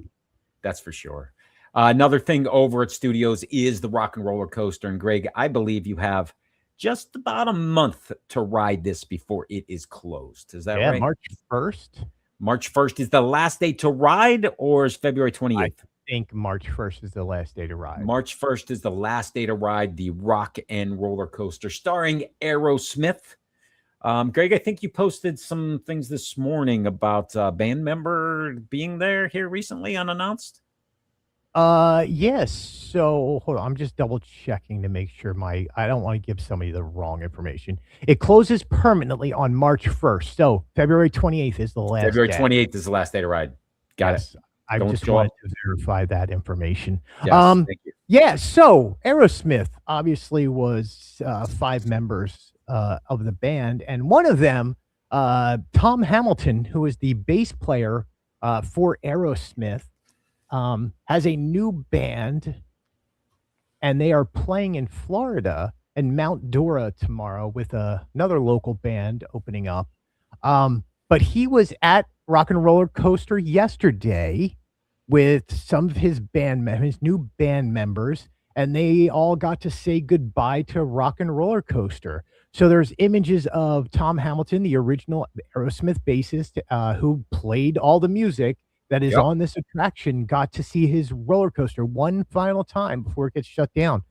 That's for sure. Another thing over at Studios is the Rock and Roller Coaster. And Greg, I believe you have just about a month to ride this before it is closed. Is that right? March 1st. March 1st is the last day to ride, or is February 28th? I think March 1st is the last day to ride. March 1st is the last day to ride the Rock and Roller Coaster starring Aerosmith. Greg, I think you posted some things this morning about a band member being there here recently unannounced. Yes. So hold on, I'm just double checking to make sure I don't want to give somebody the wrong information. It closes permanently on March 1st. So February 28th is the last February day. 28th is the last day to ride. Got it. I just wanted to verify that information. Yes, thank you. Yeah, so Aerosmith obviously was 5 members of the band, and one of them, Tom Hamilton, who is the bass player for Aerosmith, has a new band, and they are playing in Florida and Mount Dora tomorrow with another local band opening up. But he was at Rock and Roller Coaster yesterday with some of his new band members, and they all got to say goodbye to Rock and Roller Coaster. So there's images of Tom Hamilton, the original Aerosmith bassist, who played all the music that is on this attraction, got to see his roller coaster one final time before it gets shut down.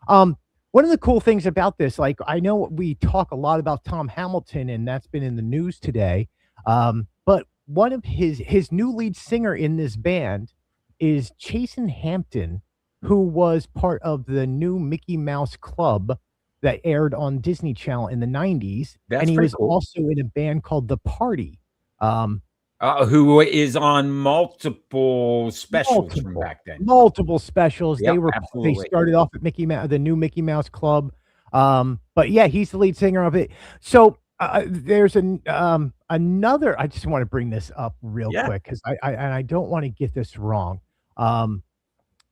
One of the cool things about this, like, I know we talk a lot about Tom Hamilton, and that's been in the news today, but one of his new lead singer in this band is Chasen Hampton, who was part of the new Mickey Mouse Club that aired on Disney Channel in the 90s. And he was also in a band called The Party. Who is on multiple specials from back then. Multiple specials. Yep, they started off at the new Mickey Mouse Club. But yeah, he's the lead singer of it. So there's another. I just want to bring this up real quick because I don't want to get this wrong.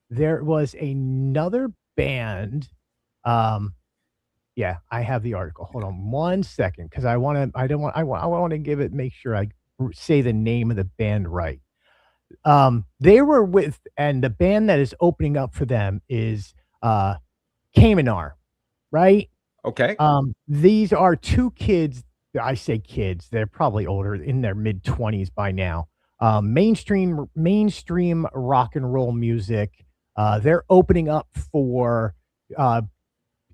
There was another band. Yeah, I have the article. Hold on one second, because I want to give it. Make sure I say the name of the band right. They were with, and the band that is opening up for them is Kamenar, right? Okay. These are 2 kids. I say kids, they're probably older, in their mid-20s by now. Mainstream rock and roll music. They're opening up for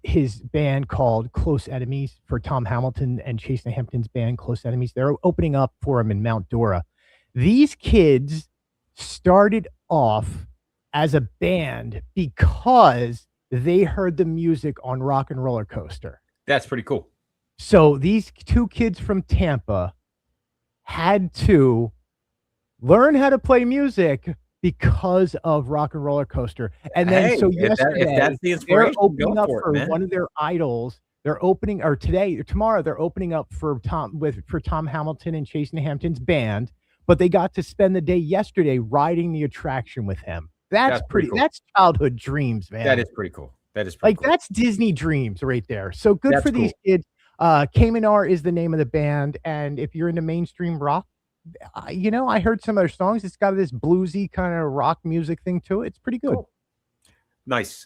his band called Close Enemies, for Tom Hamilton and Chasen Hampton's band Close Enemies. They're opening up for him in Mount Dora. These kids started off as a band because they heard the music on Rock and Roller Coaster. That's pretty cool. So these 2 kids from Tampa had to learn how to play music because of Rock and Roller Coaster. And then yesterday, if that's the they're inspiration, opening up for man. one of their idols, They're opening, or today or tomorrow, they're opening up for Tom Hamilton and Chasing Hampton's band, but they got to spend the day yesterday riding the attraction with him. That's pretty cool. That's childhood dreams, man. That is pretty cool. That is pretty cool. That's Disney dreams right there. So good for these kids. Kamenar is the name of the band, and if you're into mainstream rock, I heard some of their songs. It's got this bluesy kind of rock music thing to it. It's pretty good. Cool. Nice.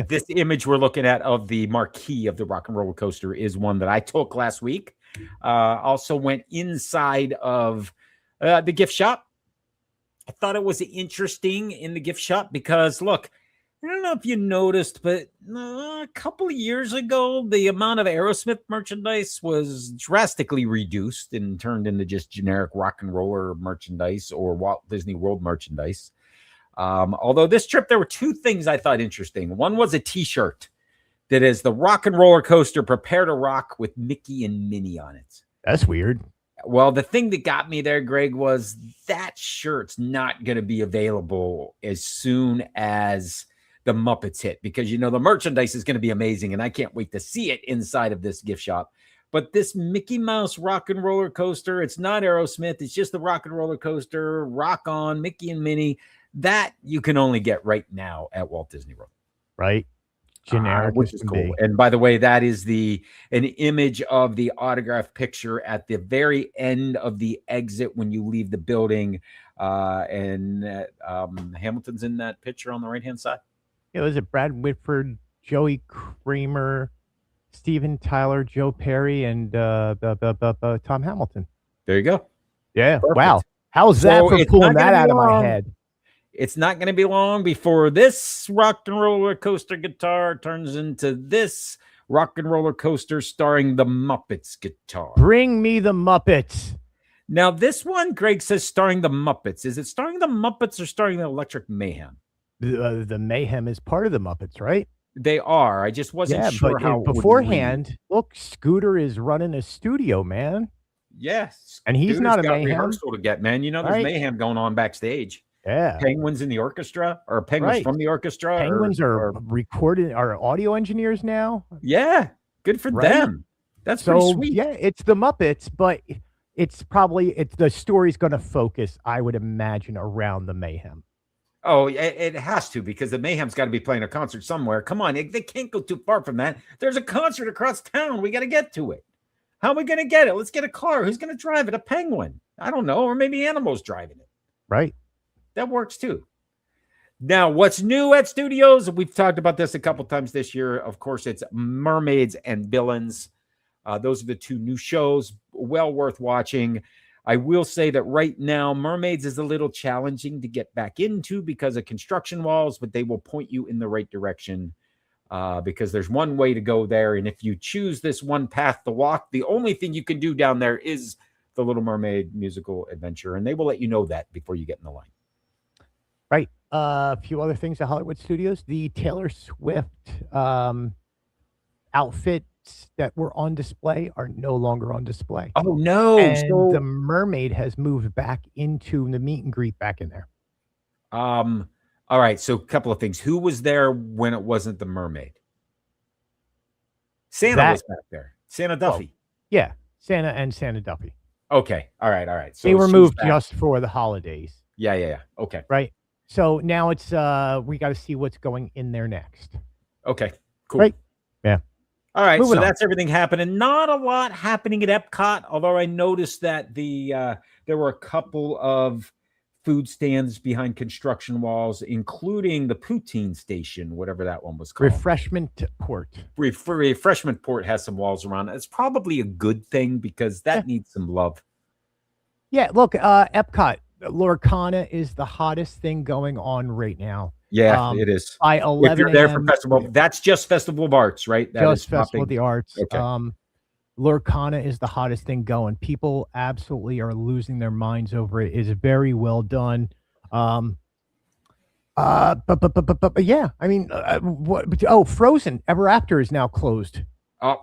This image we're looking at of the marquee of the Rock and Roller Coaster is one that I took last week. Also went inside of the gift shop. I thought it was interesting in the gift shop because, look, I don't know if you noticed, but a couple of years ago, the amount of Aerosmith merchandise was drastically reduced and turned into just generic rock and roller merchandise or Walt Disney World merchandise. Although this trip, there were two things I thought interesting. One was a T-shirt that is the Rock and Roller Coaster Prepare to Rock with Mickey and Minnie on it. That's weird. Well, the thing that got me there, Greg, was that shirt's not going to be available as soon as the Muppets hit, because, the merchandise is going to be amazing, and I can't wait to see it inside of this gift shop. But this Mickey Mouse Rock and Roller Coaster, it's not Aerosmith. It's just the Rock and Roller Coaster, Rock On, Mickey and Minnie. That you can only get right now at Walt Disney World. Right. Generic, which is cool. And by the way, that is an image of the autograph picture at the very end of the exit when you leave the building. And Hamilton's in that picture on the right-hand side. Yeah, was it Brad Whitford, Joey Kramer, Steven Tyler, Joe Perry, and Tom Hamilton? There you go. Yeah. Perfect. Wow. How's that for pulling that out of my head? It's not going to be long before this Rock and Roller Coaster guitar turns into this Rock and Roller Coaster starring the Muppets guitar. Bring me the Muppets. Now, this one, Greg says starring the Muppets. Is it starring the Muppets or starring the Electric Mayhem? The Mayhem is part of the Muppets, right? They are. I just wasn't sure how. Beforehand, look, Scooter is running a studio, man. Yes. And he's not a Mayhem. Rehearsal to get, man. There's mayhem going on backstage. Yeah. Penguins in the orchestra, or penguins from the orchestra. Penguins are audio engineers now. Yeah. Good for them. That's pretty sweet. Yeah, it's the Muppets, but it's the story's going to focus, I would imagine, around the Mayhem. Oh, it has to, because the Mayhem's got to be playing a concert somewhere. Come on. They can't go too far from that. There's a concert across town. We got to get to it. How are we going to get it? Let's get a car. Who's going to drive it? A penguin. I don't know. Or maybe Animal's driving it. Right. That works too. Now, what's new at studios? We've talked about this a couple times this year. Of course, it's Mermaids and Villains. Those are the two new shows. Well worth watching. I will say that right now, Mermaids is a little challenging to get back into because of construction walls, but they will point you in the right direction because there's one way to go there. And if you choose this one path to walk, the only thing you can do down there is the Little Mermaid musical adventure. And they will let you know that before you get in the line. Right. A few other things at Hollywood Studios. The Taylor Swift outfits that were on display are no longer on display. Oh, no. And the mermaid has moved back into the meet and greet back in there. All right. So a couple of things. Who was there when it wasn't the mermaid? Santa was back there. Santa Duffy. Yeah. Santa and Santa Duffy. Okay. All right. So they were moved just for the holidays. Yeah. Okay. Right. So now it's we got to see what's going in there next. Okay, cool. Right. Yeah. All right. Moving on. That's everything happening. Not a lot happening at EPCOT, although I noticed that there were a couple of food stands behind construction walls, including the poutine station, whatever that one was called. Refreshment Port. Refreshment Port has some walls around it. It's probably a good thing because that needs some love. Yeah. Look, EPCOT. Lorcana is the hottest thing going on right now. Yeah, it is. By 11 if you're there for festival, that's just Festival of Arts, right? That just Festival of the Arts. Okay. Lorcana is the hottest thing going. People absolutely are losing their minds over it. It's very well done. But yeah, I mean, Frozen Ever After is now closed.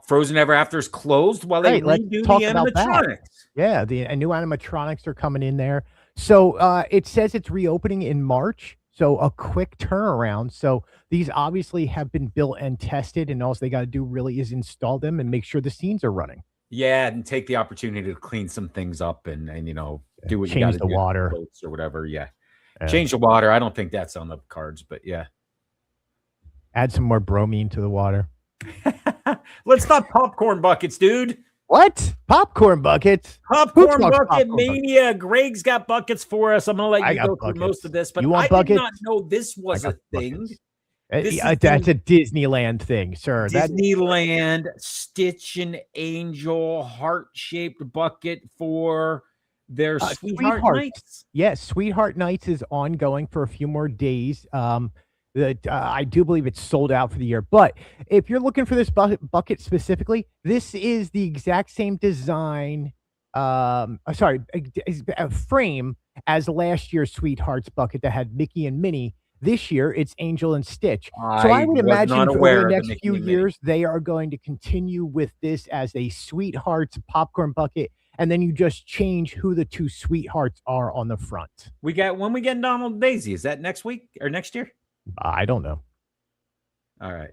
Frozen Ever After is closed while they redo the animatronics. Yeah, the new animatronics are coming in there. So it says it's reopening in March. So a quick turnaround. So these obviously have been built and tested, and all they got to do really is install them and make sure the scenes are running. Yeah, and take the opportunity to clean some things up and do what you got Change to the do water or whatever. Yeah. Change the water. I don't think that's on the cards, but yeah. Add some more bromine to the water. Let's talk popcorn buckets, dude. What? Popcorn buckets? Popcorn bucket mania. Greg's got buckets for us. I'm gonna let you go through most of this, but I did not know this was a thing. That's a Disneyland thing, sir. Disneyland Stitch and Angel heart-shaped bucket for their Sweetheart Nights. Yes, Sweetheart Nights is ongoing for a few more days. I do believe it's sold out for the year. But if you're looking for this bucket specifically, this is the exact same design. A frame as last year's Sweethearts bucket that had Mickey and Minnie. This year, it's Angel and Stitch. So I would imagine for the next few years, they are going to continue with this as a Sweethearts popcorn bucket, and then you just change who the two Sweethearts are on the front. When we get Donald and Daisy, is that next week or next year? I don't know. All right.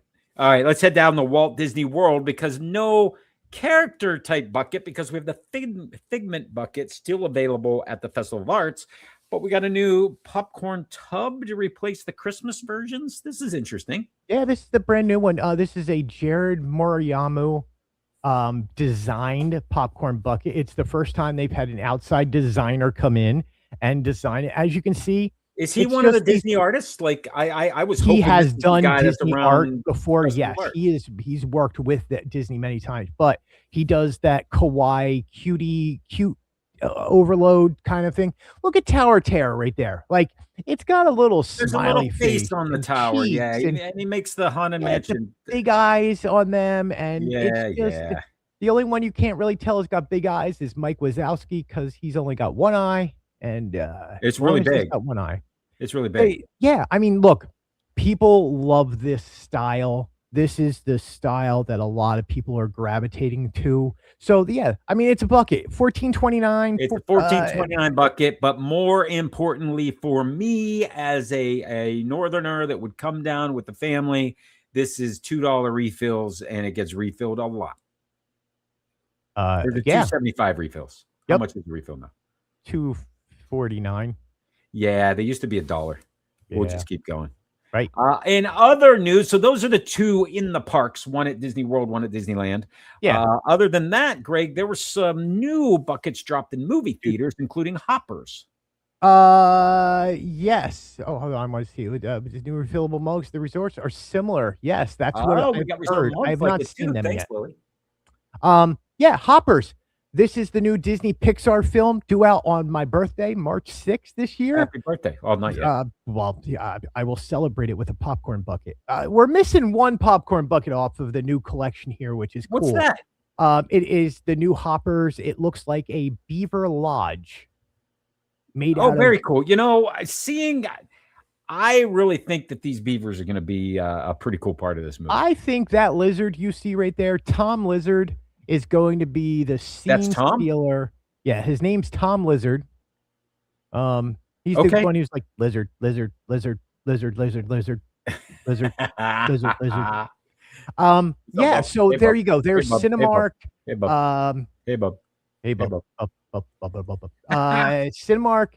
Let's head down to Walt Disney World because no character type bucket because we have the Figment bucket still available at the Festival of Arts. But we got a new popcorn tub to replace the Christmas versions. This is interesting. Yeah, this is the brand new one. This is a Jared Moriyamu designed popcorn bucket. It's the first time they've had an outside designer come in and design it. As you can see, is he one of the Disney artists? Like I was hoping he has done Disney art before. Yes, he's worked with Disney many times, but he does that kawaii, cute overload kind of thing. Look at Tower Terror right there. Like it's got a little smiley face on the tower. Yeah, and he makes the Haunted Mansion big eyes on them, and it's just the only one you can't really tell has got big eyes is Mike Wazowski because he's only got one eye, and it's really big. Got one eye. It's really big. Yeah, I mean, look, people love this style. This is the style that a lot of people are gravitating to. So yeah, I mean, it's a bucket, $14.29. It's a $14.29 bucket, but more importantly for me as a northerner that would come down with the family, this is $2 refills and it gets refilled a lot. There's a $2.75 refills. How much is the refill now? $2.49. Yeah, they used to be $1. We'll just keep going. Right. In other news, so those are the two in the parks, one at Disney World, one at Disneyland. Yeah. Other than that, Greg, there were some new buckets dropped in movie theaters, including hoppers. Yes. Oh, hold on. I want to see. The new refillable mugs, the resorts are similar. Yes, that's what I've heard. I have not seen them yet. Lily. Yeah, hoppers. This is the new Disney Pixar film due out on my birthday, March 6th this year. Happy birthday. Oh, not yet. Well, yeah, I will celebrate it with a popcorn bucket. We're missing one popcorn bucket off of the new collection here, which is cool. What's that? It is the new hoppers. It looks like a beaver lodge made out of... Oh, very cool. You know, I really think that these beavers are going to be a pretty cool part of this movie. I think that lizard you see right there, Tom Lizard, is going to be the scene stealer. Yeah, his name's Tom Lizard. He's the one who's like lizard. Yeah, so there you go. There's Cinemark. Hey, bub. Cinemark,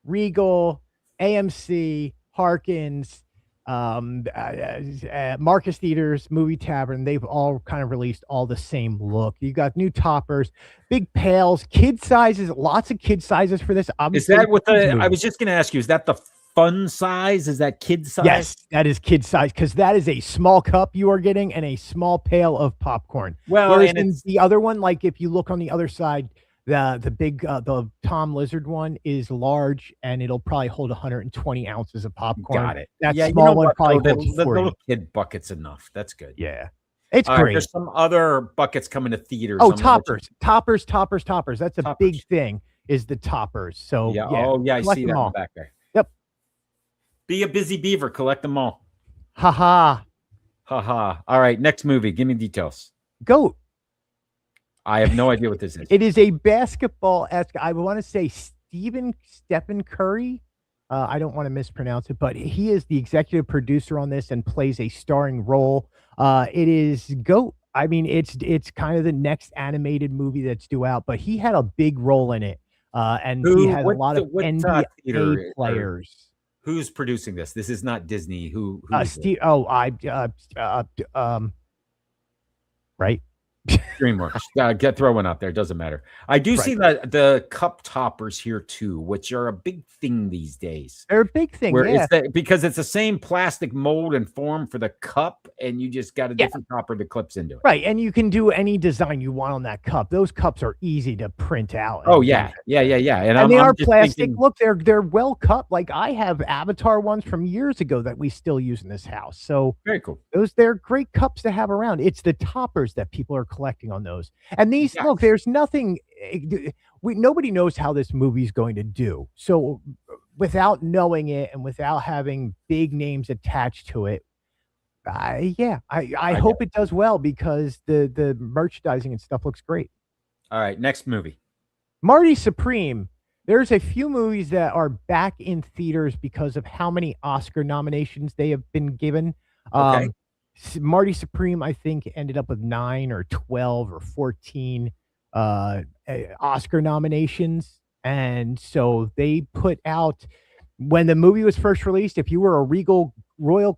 Regal, AMC, Harkins, Marcus Theaters, Movie Tavern, they've all kind of released all the same look. You got new toppers, big pails, kid sizes, lots of kid sizes for this. Obviously, is that what I was just going to ask you, is that the fun size? Is that kid size? Yes, that is kid size because that is a small cup you are getting and a small pail of popcorn. Well, whereas in the other one, like if you look on the other side, the big the Tom Lizard one is large and it'll probably hold 120 ounces of popcorn. Got it. That small one probably holds 40. The little kid bucket's enough. That's good. Yeah, it's great. There's some other buckets coming to theaters. Oh, toppers. That's a big thing. Is the toppers? So yeah. Oh yeah, I see that back there. Yep. Be a busy beaver. Collect them all. Ha ha. Ha ha. All right. Next movie. Give me details. Goat. I have no idea what this is. It is a basketball-esque. I want to say Stephen Curry I don't want to mispronounce it, but he is the executive producer on this and plays a starring role. It is GOAT. I mean, it's kind of the next animated movie that's due out, but he had a big role in it, and he has a lot of NBA players. Who's producing this? This is not Disney. Who is Steve? Right. DreamWorks. Get throwing out there. Doesn't matter. I do see the cup toppers here too, which are a big thing these days. They're a big thing, because it's the same plastic mold and form for the cup, and you just got a different topper that clips into it. Right, and you can do any design you want on that cup. Those cups are easy to print out. Oh yeah. And they are plastic. Look, they're well cut. Like I have Avatar ones from years ago that we still use in this house. So very cool. They're great cups to have around. It's the toppers that people are collecting on those. And these, look, there's nothing, nobody knows how this movie's going to do. So without knowing it and without having big names attached to it, I hope it does well because the merchandising and stuff looks great. All right, next movie. Marty Supreme. There's a few movies that are back in theaters because of how many Oscar nominations they have been given. Okay. Marty Supreme, I think, ended up with 9 or 12 or 14 Oscar nominations. And so they put out, when the movie was first released, if you were a Regal Royal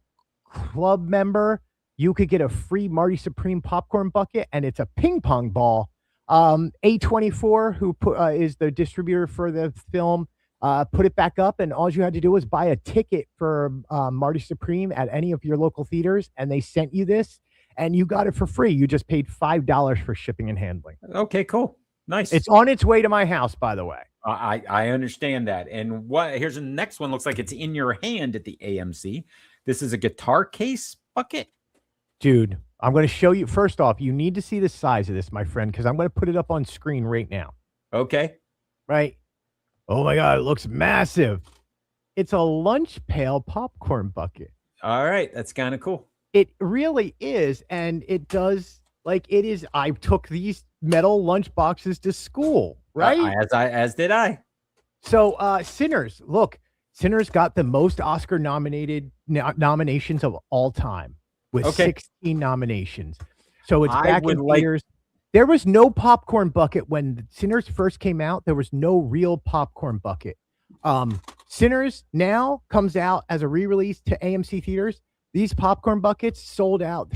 Club member, you could get a free Marty Supreme popcorn bucket, and it's a ping pong ball. A24, who is the distributor for the film, put it back up, and all you had to do was buy a ticket for Marty Supreme at any of your local theaters, and they sent you this, and you got it for free. You just paid $5 for shipping and handling. Okay, cool. Nice. It's on its way to my house, by the way. I understand that. And here's the next one. Looks like it's in your hand at the AMC. This is a guitar case bucket. Dude, I'm going to show you. First off, you need to see the size of this, my friend, because I'm going to put it up on screen right now. Okay. Right. Oh my God, it looks massive. It's a lunch pail popcorn bucket. All right, that's kind of cool. It really is, and it does, like, it is. I took these metal lunch boxes to school, right? As did I. So, Sinners, look, Sinners got the most Oscar nominations of all time with 16 nominations. So it's back in theaters. There was no popcorn bucket when Sinners first came out. There was no real popcorn bucket. Sinners now comes out as a re-release to AMC theaters. These popcorn buckets sold out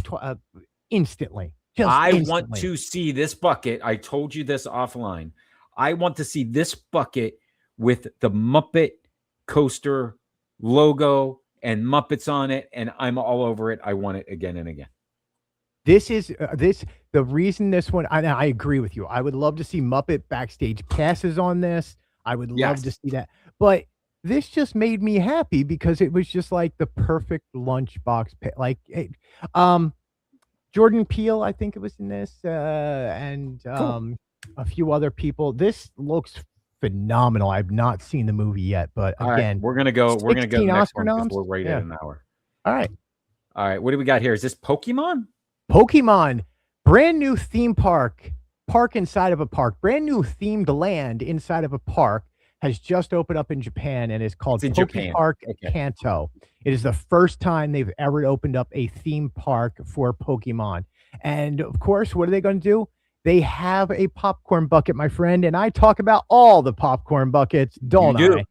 instantly. Want to see this bucket. I told you this offline. I want to see this bucket with the Muppet coaster logo and Muppets on it, and I'm all over it. I want it again and again. This is the reason this one. I agree with you. I would love to see Muppet backstage passes on this. I would love to see that. But this just made me happy because it was just like the perfect lunchbox. Like, Jordan Peele, I think it was in this, and cool. A few other people. This looks phenomenal. I've not seen the movie yet, but again, we're gonna go. We're gonna go the next one because we're right at an hour. All right. What do we got here? Is this Pokemon? Pokemon, brand new theme park inside of a park, brand new themed land inside of a park has just opened up in Japan and is called Park Kanto. It is the first time they've ever opened up a theme park for Pokemon. And of course, what are they going to do? They have a popcorn bucket, my friend, and I talk about all the popcorn buckets, don't I?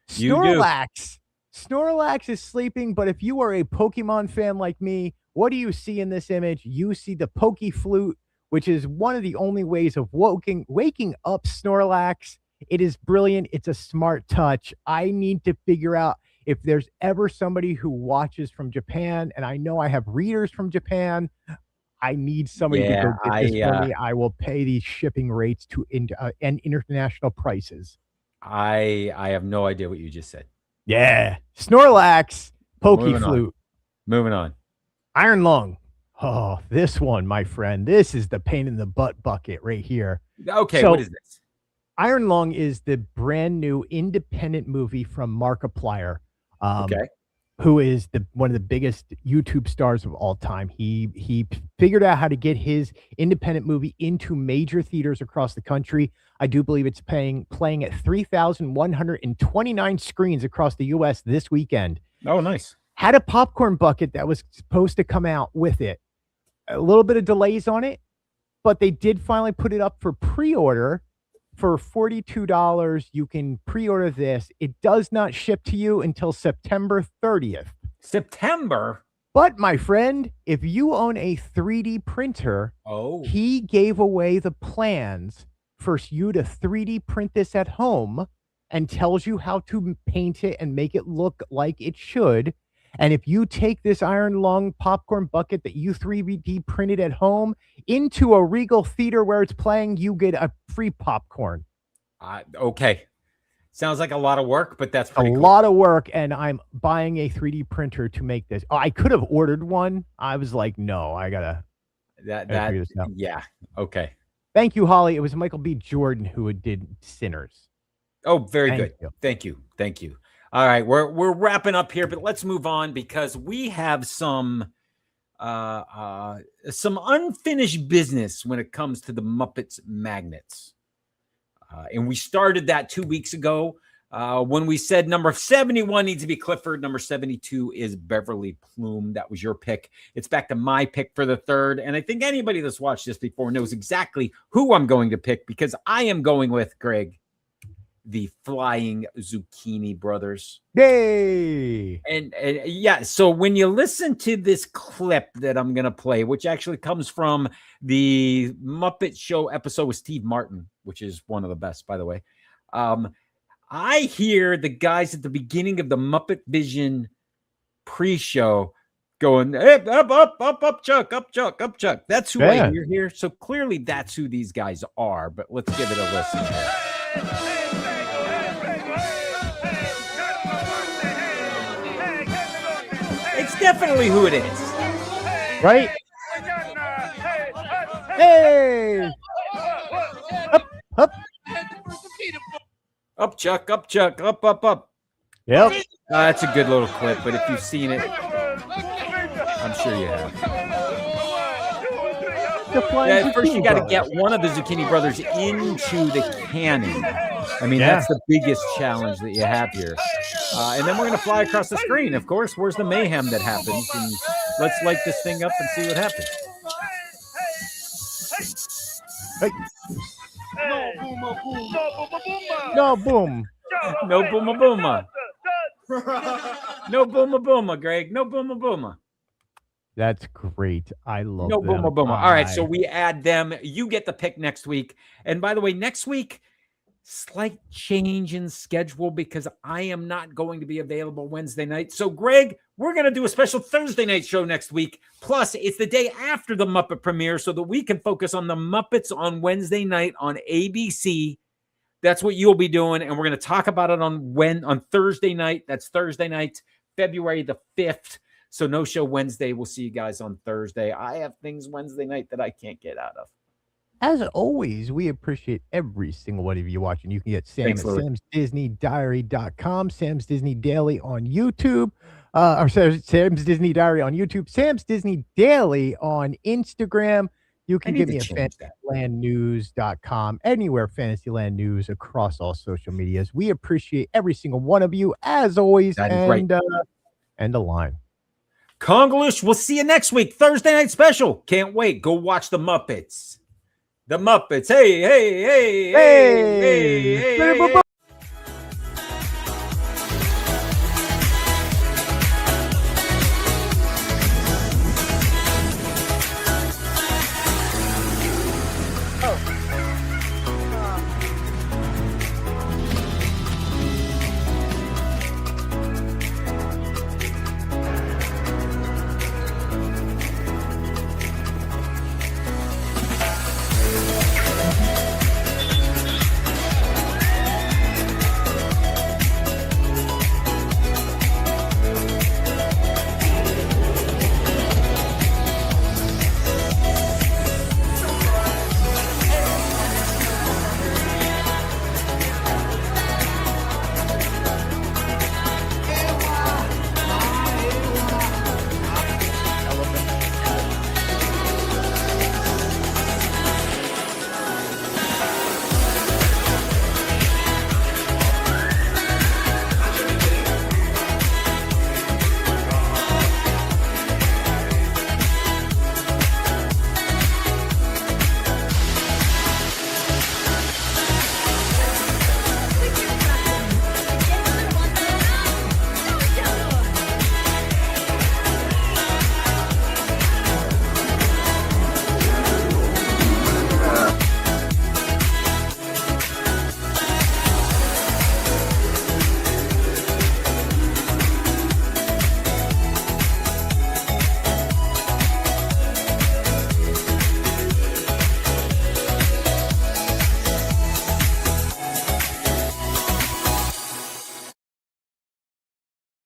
Snorlax. Snorlax is sleeping, but if you are a Pokemon fan like me, what do you see in this image? You see the Poke Flute, which is one of the only ways of waking up Snorlax. It is brilliant. It's a smart touch. I need to figure out if there's ever somebody who watches from Japan, and I know I have readers from Japan. I need somebody to go get this for me. I will pay these shipping rates and international prices. I have no idea what you just said. Yeah. Snorlax, Poke Flute. Moving on. Iron Lung. Oh, this one, my friend. This is the pain in the butt bucket right here. Okay, so, what is this? Iron Lung is the brand new independent movie from Markiplier, who is one of the biggest YouTube stars of all time. He figured out how to get his independent movie into major theaters across the country. I do believe it's playing at 3,129 screens across the U.S. this weekend. Oh, nice. Had a popcorn bucket that was supposed to come out with it. A little bit of delays on it, but they did finally put it up for pre-order for $42. You can pre-order this. It does not ship to you until September 30th. September? But my friend, if you own a 3D printer, he gave away the plans for you to 3D print this at home and tells you how to paint it and make it look like it should. And if you take this iron lung popcorn bucket that you 3D printed at home into a Regal theater where it's playing, you get a free popcorn. Okay. Sounds like a lot of work, but that's pretty cool. Lot of work, and I'm buying a 3D printer to make this. I could have ordered one. I was like, no, I gotta. Yeah. Okay. Thank you, Holly. It was Michael B. Jordan who did Sinners. Oh, very good. Thank you. All right, we're wrapping up here, but let's move on because we have some unfinished business when it comes to the Muppets magnets. And we started that 2 weeks ago when we said number 71 needs to be Clifford. Number 72 is Beverly Plume. That was your pick. It's back to my pick for the third. And I think anybody that's watched this before knows exactly who I'm going to pick because I am going with, Greg, the Flying Zucchini Brothers. Yay! And yeah, so when you listen to this clip that I'm going to play, which actually comes from the Muppet Show episode with Steve Martin, which is one of the best, by the way, I hear the guys at the beginning of the Muppet Vision pre-show going, hey, up, Chuck, up, Chuck, up, Chuck. That's who I hear here. So clearly that's who these guys are, but let's give it a listen here. It's definitely who it is. Right? Hey! Up. Up, Chuck, up, Chuck, up. Yep. That's a good little clip, but if you've seen it, I'm sure you have. First, you got to get one of the Zucchini Brothers into the cannon. I mean, that's the biggest challenge that you have here. And then we're going to fly across the screen, of course. Where's the mayhem that happens? And let's light this thing up and see what happens. Hey. No boom. No booma booma. No booma booma, Greg. No booma booma. That's great. I love no booma booma. All right, so we add them. You get the pick next week. And by the way, next week, slight change in schedule because I am not going to be available Wednesday night. So, Greg, we're going to do a special Thursday night show next week. Plus, it's the day after the Muppet premiere so that we can focus on the Muppets on Wednesday night on ABC. That's what you'll be doing, and we're going to talk about it on Thursday night. That's Thursday night, February the 5th. So no show Wednesday. We'll see you guys on Thursday. I have things Wednesday night that I can't get out of. As always, we appreciate every single one of you watching. You can get Sam at samsdisneydiary.com, Sam's Disney Daily on YouTube, or Sam's Disney Diary on YouTube, Sam's Disney Daily on Instagram. You can get me at fantasylandnews.com, anywhere Fantasyland News across all social medias. We appreciate every single one of you, as always. And a line. Kongalush, we'll see you next week. Thursday night special. Can't wait. Go watch the Muppets. The Muppets. Hey.